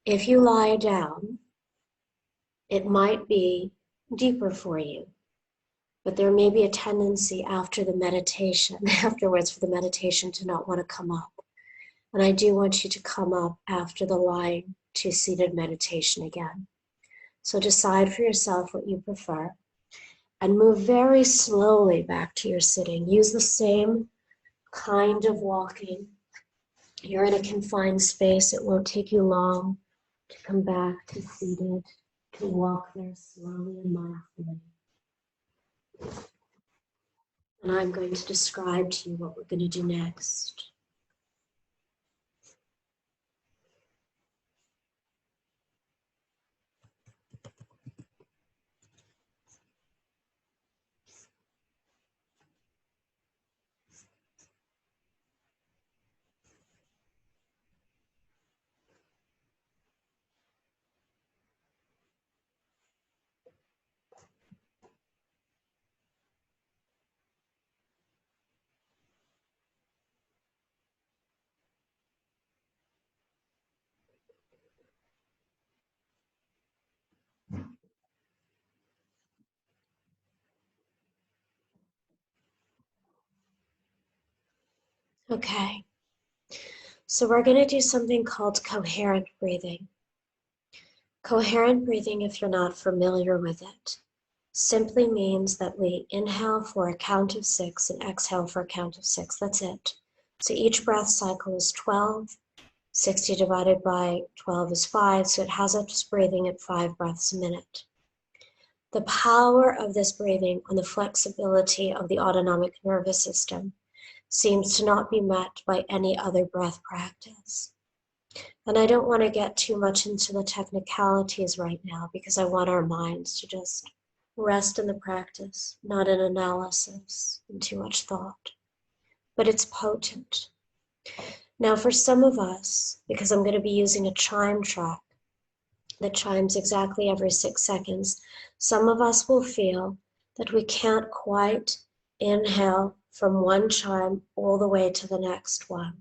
If you lie down, it might be deeper for you, but there may be a tendency after the meditation, afterwards for the meditation to not want to come up. And I do want you to come up after the lying to seated meditation again. So decide for yourself what you prefer and move very slowly back to your sitting. Use the same kind of walking. You're in a confined space. It won't take you long to come back to seated, to walk there slowly and mindfully. And I'm going to describe to you what we're going to do next. Okay, so we're going to do something called coherent breathing. Coherent breathing, if you're not familiar with it, simply means that we inhale for a count of 6 and exhale for a count of 6. That's it. So each breath cycle is 12. 60 divided by 12 is 5, so it has us breathing at 5 breaths a minute. The power of this breathing on the flexibility of the autonomic nervous system seems to not be met by any other breath practice. And I don't want to get too much into the technicalities right now because I want our minds to just rest in the practice, not in analysis and too much thought. But it's potent. Now for some of us, because I'm going to be using a chime track that chimes exactly every 6 seconds, some of us will feel that we can't quite inhale from one chime all the way to the next one.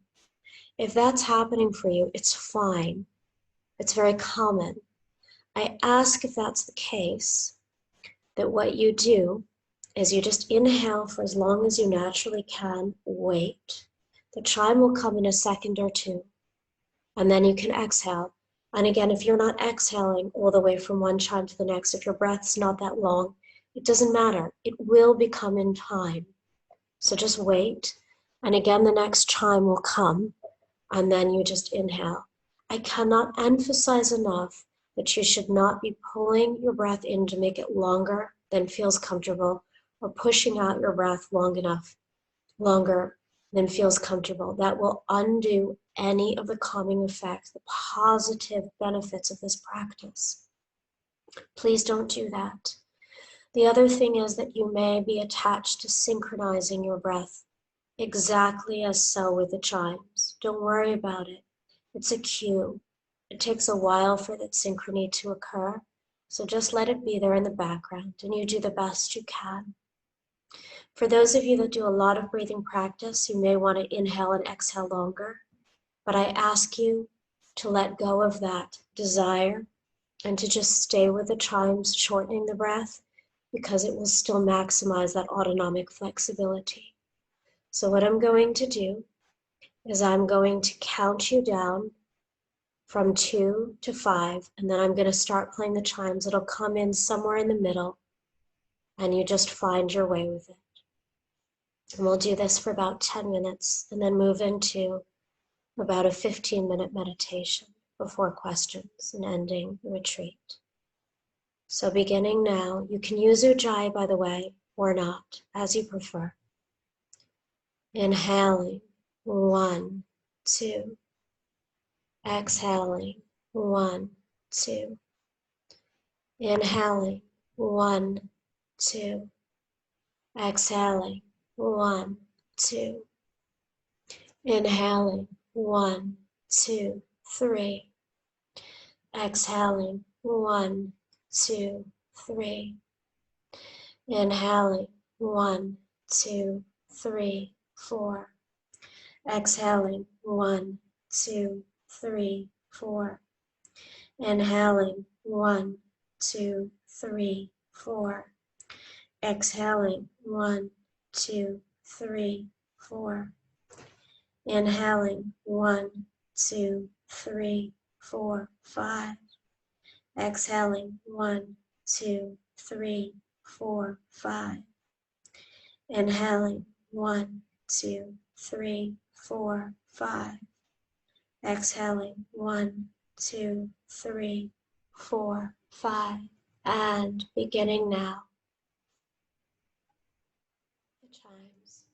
If that's happening for you, it's fine. It's very common. I ask if that's the case, that what you do is you just inhale for as long as you naturally can, wait. The chime will come in a second or two, and then you can exhale. And again, if you're not exhaling all the way from one chime to the next, if your breath's not that long, it doesn't matter. It will become in time. So just wait. And again, the next chime will come, and then you just inhale. I cannot emphasize enough that you should not be pulling your breath in to make it longer than feels comfortable, or pushing out your breath longer than feels comfortable. That will undo any of the calming effects, the positive benefits of this practice. Please don't do that. The other thing is that you may be attached to synchronizing your breath exactly as so with the chimes. Don't worry about it. It's a cue. It takes a while for that synchrony to occur, so just let it be there in the background and you do the best you can. For those of you that do a lot of breathing practice, you may want to inhale and exhale longer, but I ask you to let go of that desire and to just stay with the chimes, shortening the breath, because it will still maximize that autonomic flexibility. So what I'm going to do is I'm going to count you down from 2 to 5, and then I'm going to start playing the chimes. It'll come in somewhere in the middle, and you just find your way with it. And we'll do this for about 10 minutes, and then move into about a 15-minute meditation before questions and ending the retreat. So beginning now, you can use Ujjayi, by the way, or not, as you prefer. Inhaling, 1, 2. Exhaling, 1, 2. Inhaling, 1, 2. Exhaling, 1, 2. Inhaling, 1, 2, 3. Exhaling, 1, 2, 3. Inhaling, 1, 2, 3, 4. Exhaling, 1, 2, 3, 4. Inhaling, 1, 2, 3, 4. Exhaling, 1, 2, 3, 4. Inhaling, 1, 2, 3, 4, 5. Exhaling, 1, 2, 3, 4, 5. Inhaling, 1, 2, 3, 4, 5. Exhaling, 1, 2, 3, 4, 5. And beginning now. The chimes.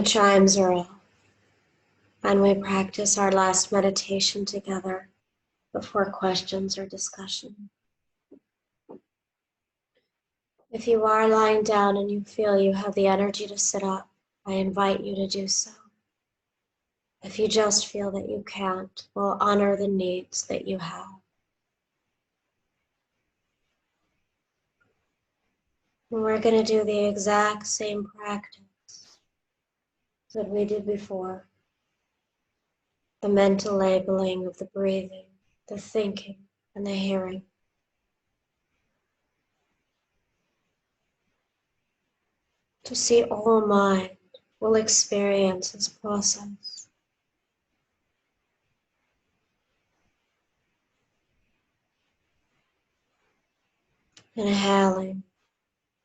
chimes are off, and we practice our last meditation together before questions or discussion. If you are lying down and you feel you have the energy to sit up, I invite you to do so. If you just feel that you can't, we'll honor the needs that you have. And we're going to do the exact same practice that we did before. The mental labeling of the breathing, the thinking, and the hearing. To see all mind will experience this process. Inhaling,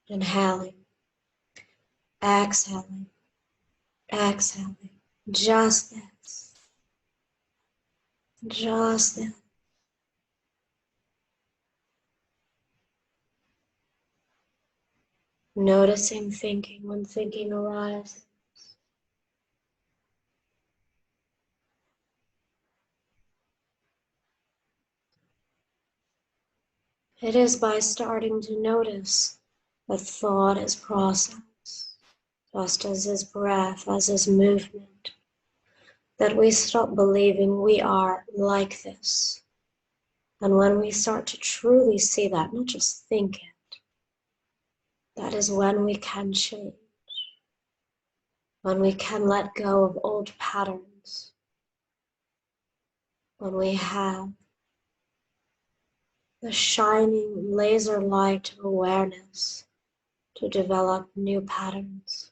inhaling, exhaling, exhaling. Just this. Just this. Noticing thinking when thinking arises. It is by starting to notice that thought is process, just as is breath, as is movement, that we stop believing we are like this. And when we start to truly see that, not just think it, that is when we can change, when we can let go of old patterns, when we have the shining laser light of awareness to develop new patterns,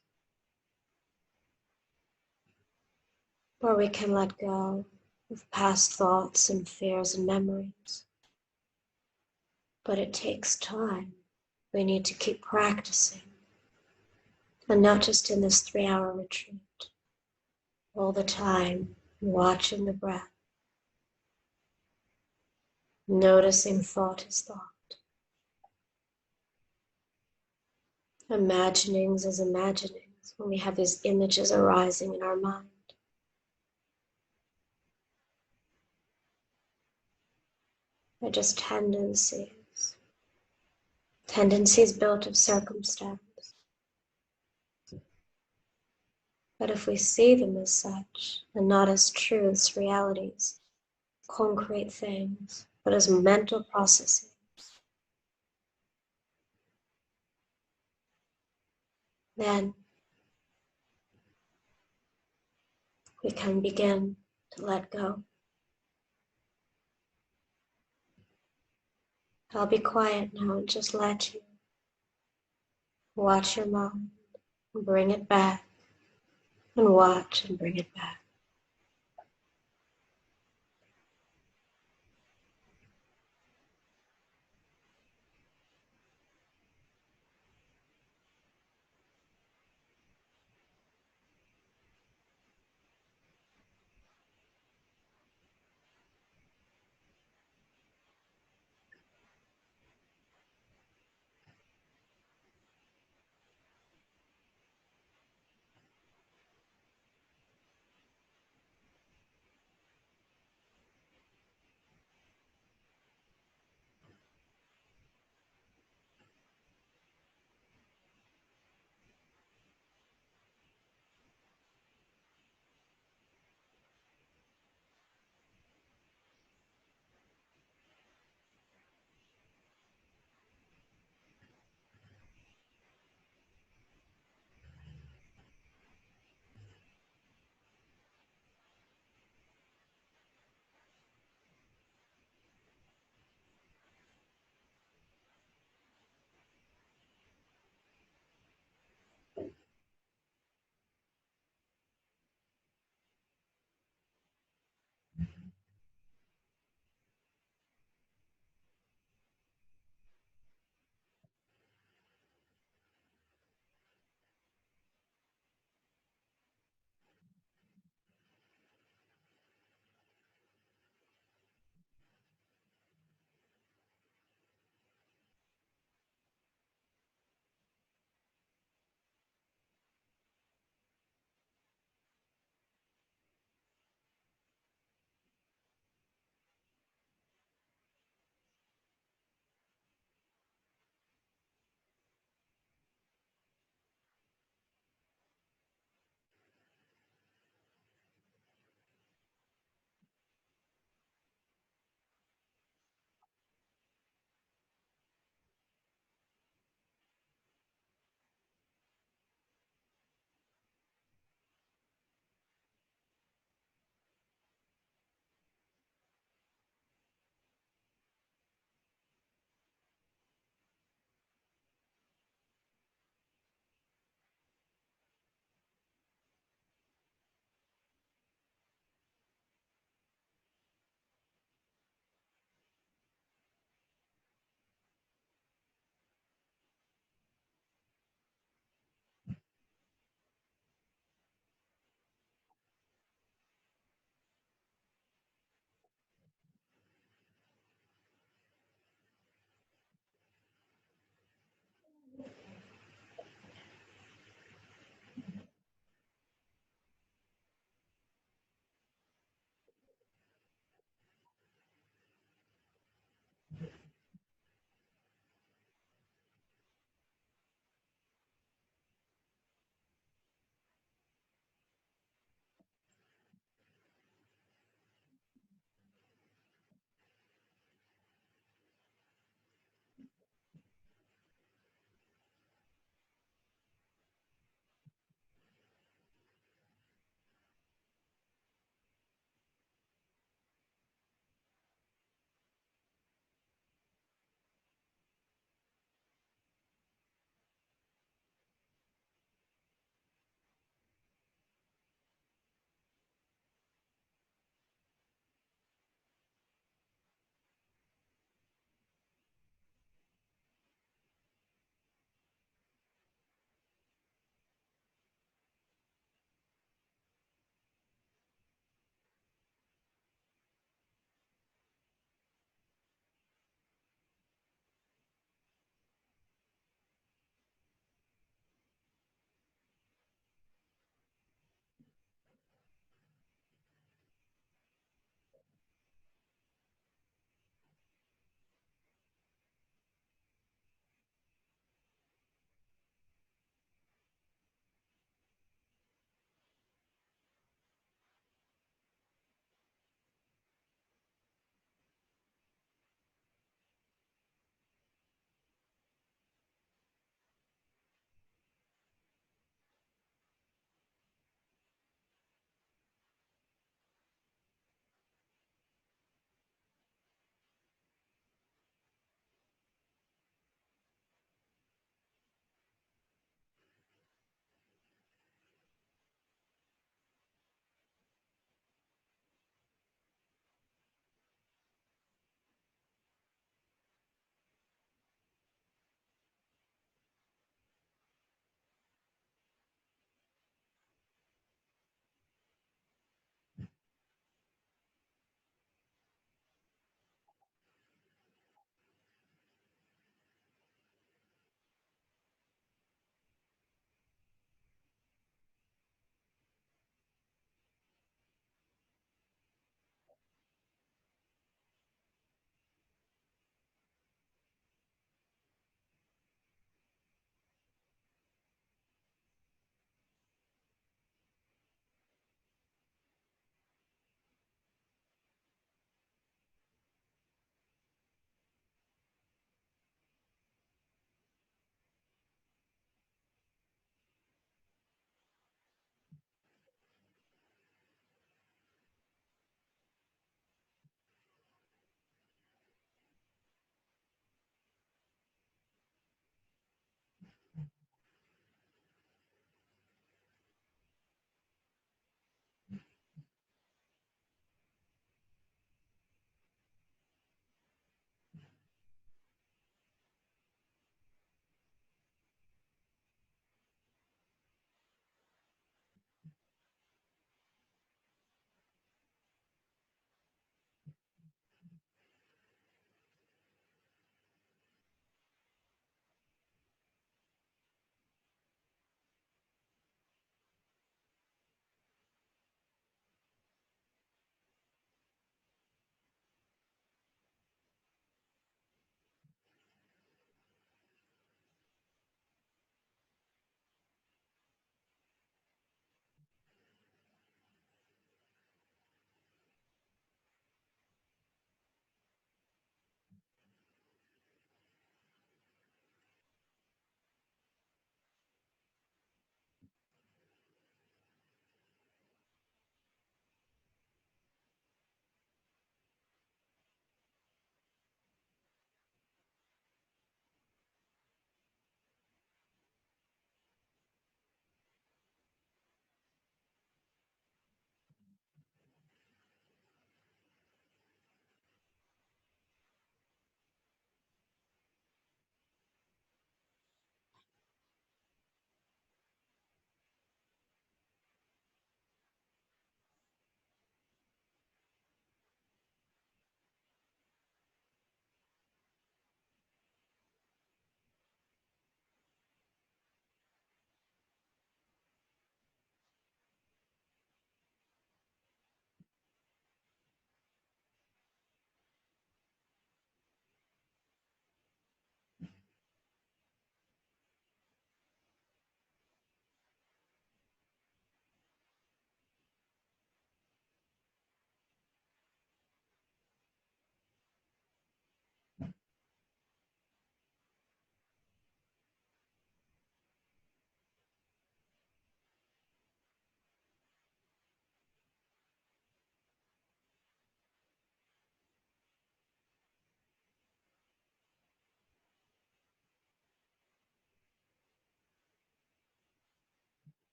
where we can let go of past thoughts and fears and memories. But it takes time. We need to keep practicing, and not just in this 3-hour retreat, all the time, watching the breath, noticing thought as thought. Imaginings as imaginings, when we have these images arising in our mind. They're just tendencies. Tendencies built of circumstance. But if we see them as such, and not as truths, realities, concrete things, but as mental processing, then we can begin to let go. I'll be quiet now and just let you watch your mind and bring it back, and watch and bring it back.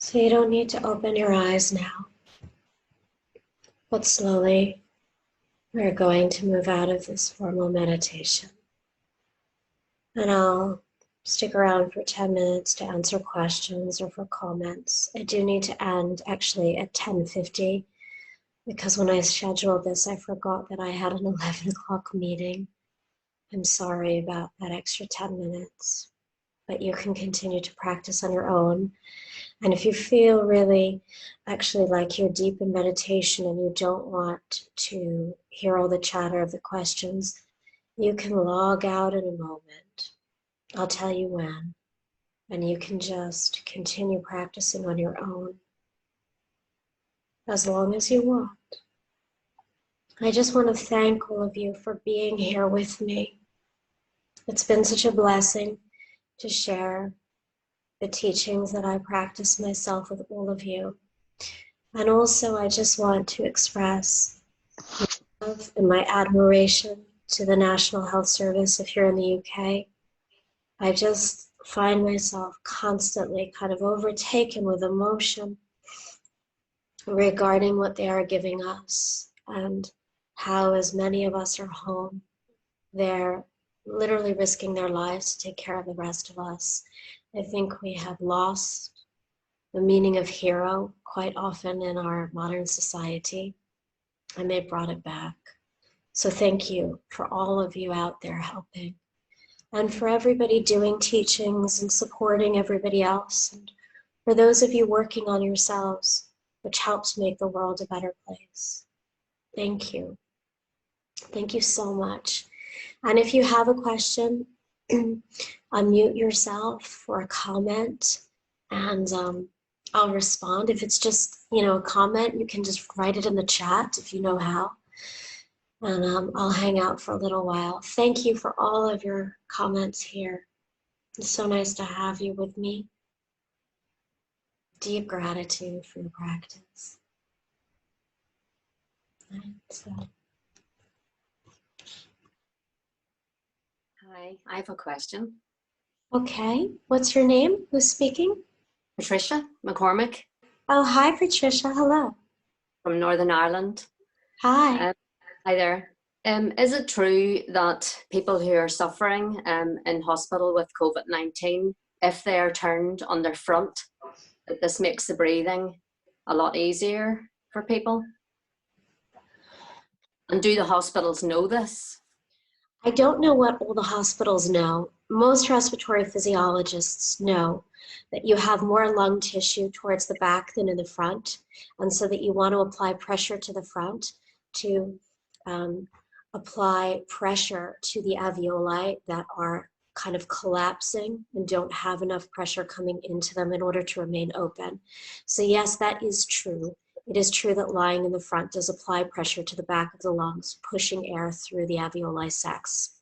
So you don't need to open your eyes now, but slowly we're going to move out of this formal meditation. And I'll stick around for 10 minutes to answer questions or for comments. I do need to end actually at 10:50 because when I scheduled this, I forgot that I had an 11 o'clock meeting. I'm sorry about that extra 10 minutes, but you can continue to practice on your own. And if you feel really actually like you're deep in meditation and you don't want to hear all the chatter of the questions, you can log out in a moment. I'll tell you when, and you can just continue practicing on your own as long as you want. I just want to thank all of you for being here with me. It's been such a blessing to share the teachings that I practice myself with all of you. And also, I just want to express my love and my admiration to the National Health Service if you're in the UK. I just find myself constantly kind of overtaken with emotion regarding what they are giving us and how, as many of us are home, they're literally risking their lives to take care of the rest of us. I think we have lost the meaning of hero quite often in our modern society, and they brought it back. So thank you for all of you out there helping, and for everybody doing teachings and supporting everybody else, and for those of you working on yourselves, which helps make the world a better place. Thank you. Thank you so much. And if you have a question, unmute yourself for a comment, and I'll respond. If it's just, a comment, you can just write it in the chat if you know how. And I'll hang out for a little while. Thank you for all of your comments here. It's so nice to have you with me. Deep gratitude for your practice. So. Hi, I have a question. Okay, what's your name? Who's speaking? Patricia McCormick. Oh, hi, Patricia. Hello. From Northern Ireland. Hi. Hi there. Is it true that people who are suffering in hospital with COVID-19, if they are turned on their front, that this makes the breathing a lot easier for people? And do the hospitals know this? I don't know what all the hospitals know. Most respiratory physiologists know that you have more lung tissue towards the back than in the front, and so that you want to apply pressure to the front to apply pressure to the alveoli that are kind of collapsing and don't have enough pressure coming into them in order to remain open. So yes, that is true. It is true that lying in the front does apply pressure to the back of the lungs, pushing air through the alveoli sacs.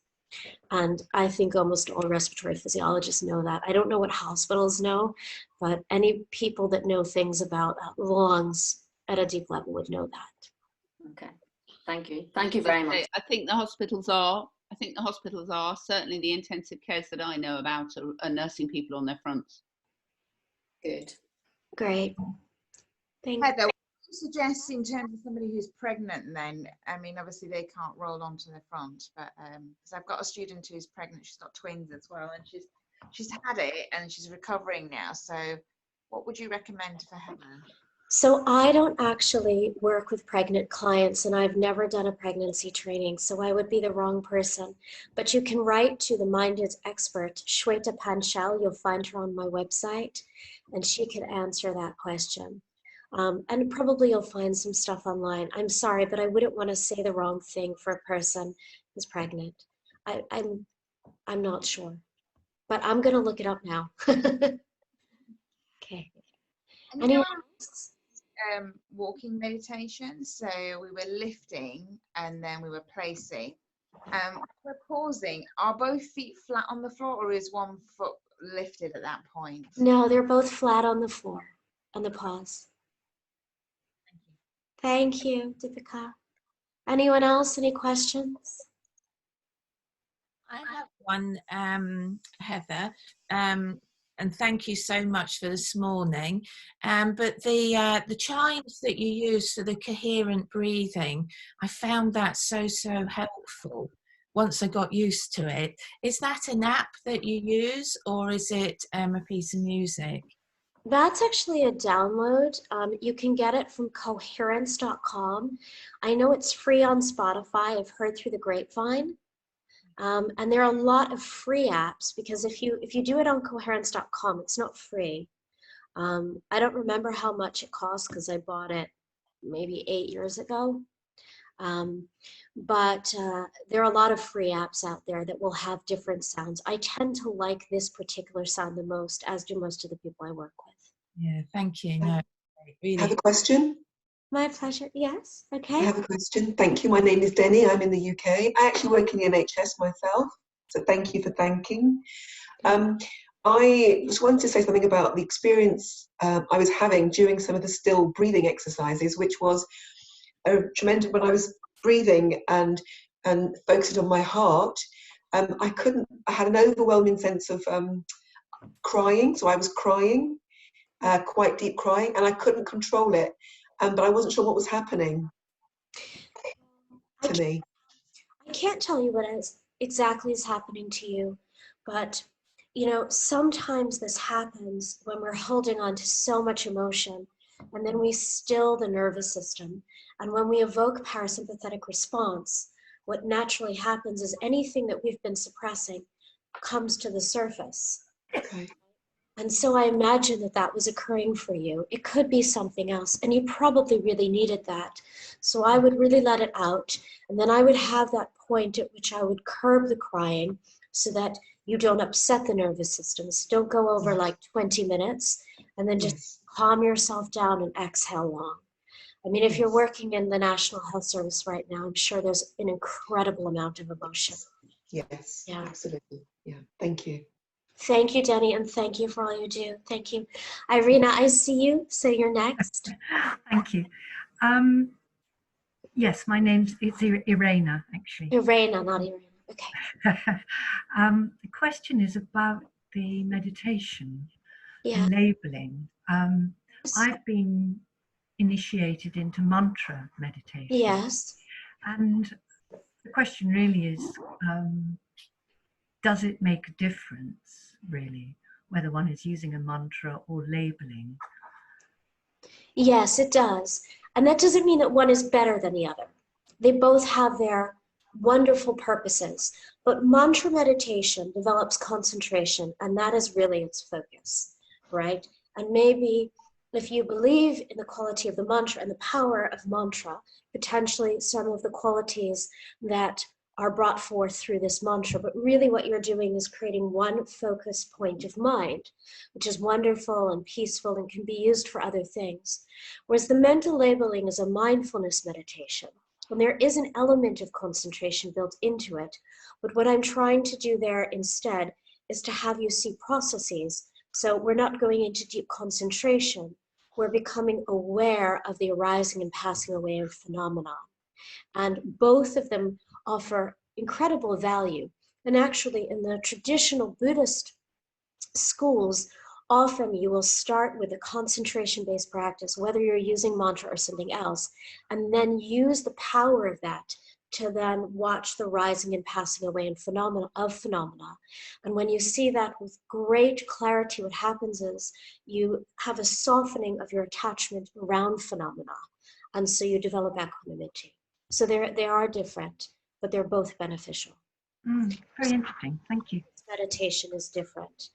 And I think almost all respiratory physiologists know that. I don't know what hospitals know, but any people that know things about lungs at a deep level would know that. Okay, thank you. Thank you very much. I think the hospitals are. Certainly the intensive cares that I know about are nursing people on their fronts. Good. Great. Thank you. Heather, what do you suggest in terms of somebody who's pregnant then? I mean, obviously they can't roll onto the front, but because I've got a student who's pregnant, she's got twins as well, and she's had it and she's recovering now. So what would you recommend for Heather? So I don't actually work with pregnant clients, and I've never done a pregnancy training, so I would be the wrong person. But you can write to the minded expert, Shweta Panchal. You'll find her on my website, and she can answer that question. And probably you'll find some stuff online. I'm sorry, but I wouldn't want to say the wrong thing for a person who's pregnant. I'm not sure, but I'm going to look it up now. Okay. Anyone else? Walking meditation. So we were lifting and then we were placing. We're pausing. Are both feet flat on the floor, or is one foot lifted at that point? No, they're both flat on the floor on the pause. Thank you, Deepika. Anyone else? Any questions? I have one, Heather. and thank you so much for this morning. But the chimes that you use for the coherent breathing, I found that so helpful once I got used to it. Is that an app that you use, or is it a piece of music? That's actually a download. You can get it from coherence.com. I know it's free on Spotify. I've heard through the grapevine. And there are a lot of free apps, because if you do it on coherence.com, it's not free. I don't remember how much it costs because I bought it maybe 8 years ago. But there are a lot of free apps out there that will have different sounds. I tend to like this particular sound the most, as do most of the people I work with. Yeah, thank you. No, really. I have a question. My pleasure. Yes. Okay. I have a question. Thank you. My name is Denny. I'm in the UK. I actually work in the NHS myself, so thank you for thanking. I just wanted to say something about the experience I was having during some of the still breathing exercises, which was a tremendous. When I was breathing and focusing on my heart, I had an overwhelming sense of crying. So I was crying, quite deep crying, and I couldn't control it. But I wasn't sure what was happening to me. I can't tell you what exactly is happening to you, but sometimes this happens when we're holding on to so much emotion, and then we still the nervous system. And when we evoke parasympathetic response, what naturally happens is anything that we've been suppressing comes to the surface. Okay. And so I imagine that was occurring for you. It could be something else, and you probably really needed that. So I would really let it out, and then I would have that point at which I would curb the crying so that you don't upset the nervous system. So don't go over like 20 minutes, and then just calm yourself down and exhale long. I mean, if you're working in the National Health Service right now, I'm sure there's an incredible amount of emotion. Yes, Yeah. Absolutely. Yeah, thank you. Thank you, Denny, and thank you for all you do. Thank you. Irina, I see you, so you're next. Thank you. Yes, my name's Irena, actually. Irena, not Irina. Okay. The question is about the meditation and labeling. I've been initiated into mantra meditation. Yes. And the question really is, does it make a difference, really, whether one is using a mantra or labeling? Yes, it does. And that doesn't mean that one is better than the other. They both have their wonderful purposes. But mantra meditation develops concentration, and that is really its focus, right? And maybe if you believe in the quality of the mantra and the power of mantra, potentially some of the qualities that are brought forth through this mantra, but really what you're doing is creating one focus point of mind, which is wonderful and peaceful and can be used for other things. Whereas the mental labeling is a mindfulness meditation, and there is an element of concentration built into it, but what I'm trying to do there instead is to have you see processes. So we're not going into deep concentration, we're becoming aware of the arising and passing away of phenomena. And both of them offer incredible value. And actually, in the traditional Buddhist schools, often you will start with a concentration-based practice, whether you're using mantra or something else, and then use the power of that to then watch the rising and passing away and phenomena. And when you see that with great clarity, what happens is you have a softening of your attachment around phenomena. And so you develop equanimity. So they are different, but they're both beneficial. Very interesting. Thank you. Meditation is different,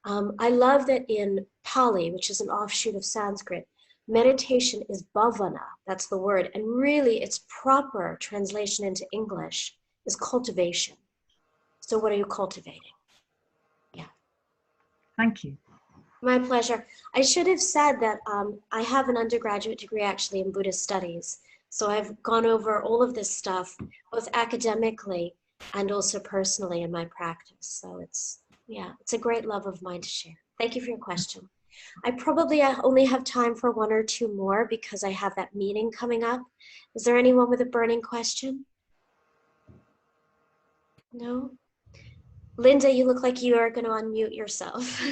I love that in Pali, which is an offshoot of Sanskrit, meditation is bhavana, that's the word, and really its proper translation into English is cultivation. So what are you cultivating? Yeah. Thank you. My pleasure. I should have said that I have an undergraduate degree actually in Buddhist studies. So I've gone over all of this stuff, both academically and also personally in my practice. So it's a great love of mine to share. Thank you for your question. I probably only have time for one or two more because I have that meeting coming up. Is there anyone with a burning question? No? Linda, you look like you are going to unmute yourself.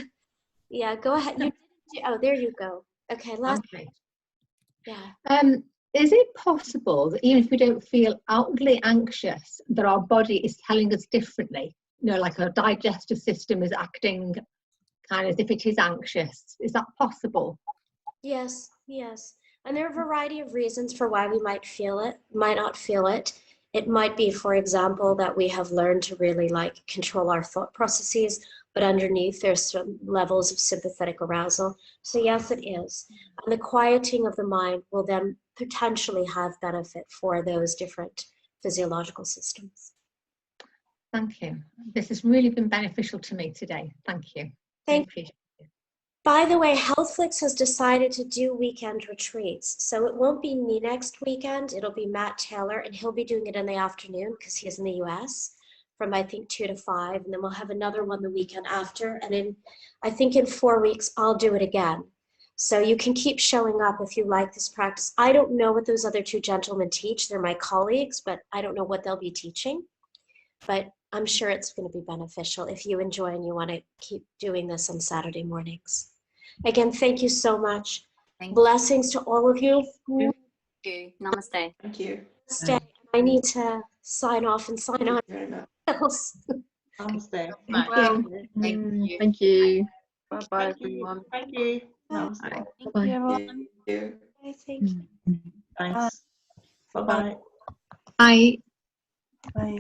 Yeah, go ahead. Oh, there you go. Okay, last. Okay. Yeah. Is it possible that even if we don't feel outwardly anxious, that our body is telling us differently? You know, like our digestive system is acting kind of as if it is anxious. Is that possible? Yes, yes. And there are a variety of reasons for why we might feel it, might not feel it. It might be, for example, that we have learned to really like control our thought processes, but underneath there's some levels of sympathetic arousal. So yes, it is. And the quieting of the mind will then potentially have benefit for those different physiological systems. Thank you. This has really been beneficial to me today. Thank you. Thank you. By the way, HealthFlix has decided to do weekend retreats. So it won't be me next weekend. It'll be Matt Taylor, and he'll be doing it in the afternoon because he's in the US from, I think, 2 to 5. And then we'll have another one the weekend after. And I think in 4 weeks, I'll do it again. So you can keep showing up if you like this practice. I don't know what those other 2 gentlemen teach. They're my colleagues, but I don't know what they'll be teaching. But I'm sure it's going to be beneficial if you enjoy and you want to keep doing this on Saturday mornings. Again, thank you so much. Blessings to all of you. Thank you. Namaste. Thank you. Stay. I need to sign off and sign on Very much. else. Namaste. Well, Thank you. Bye bye, everyone. Thank you. Namaste. Bye. Thank you. I think. Thanks. Bye Bye. bye. Bye.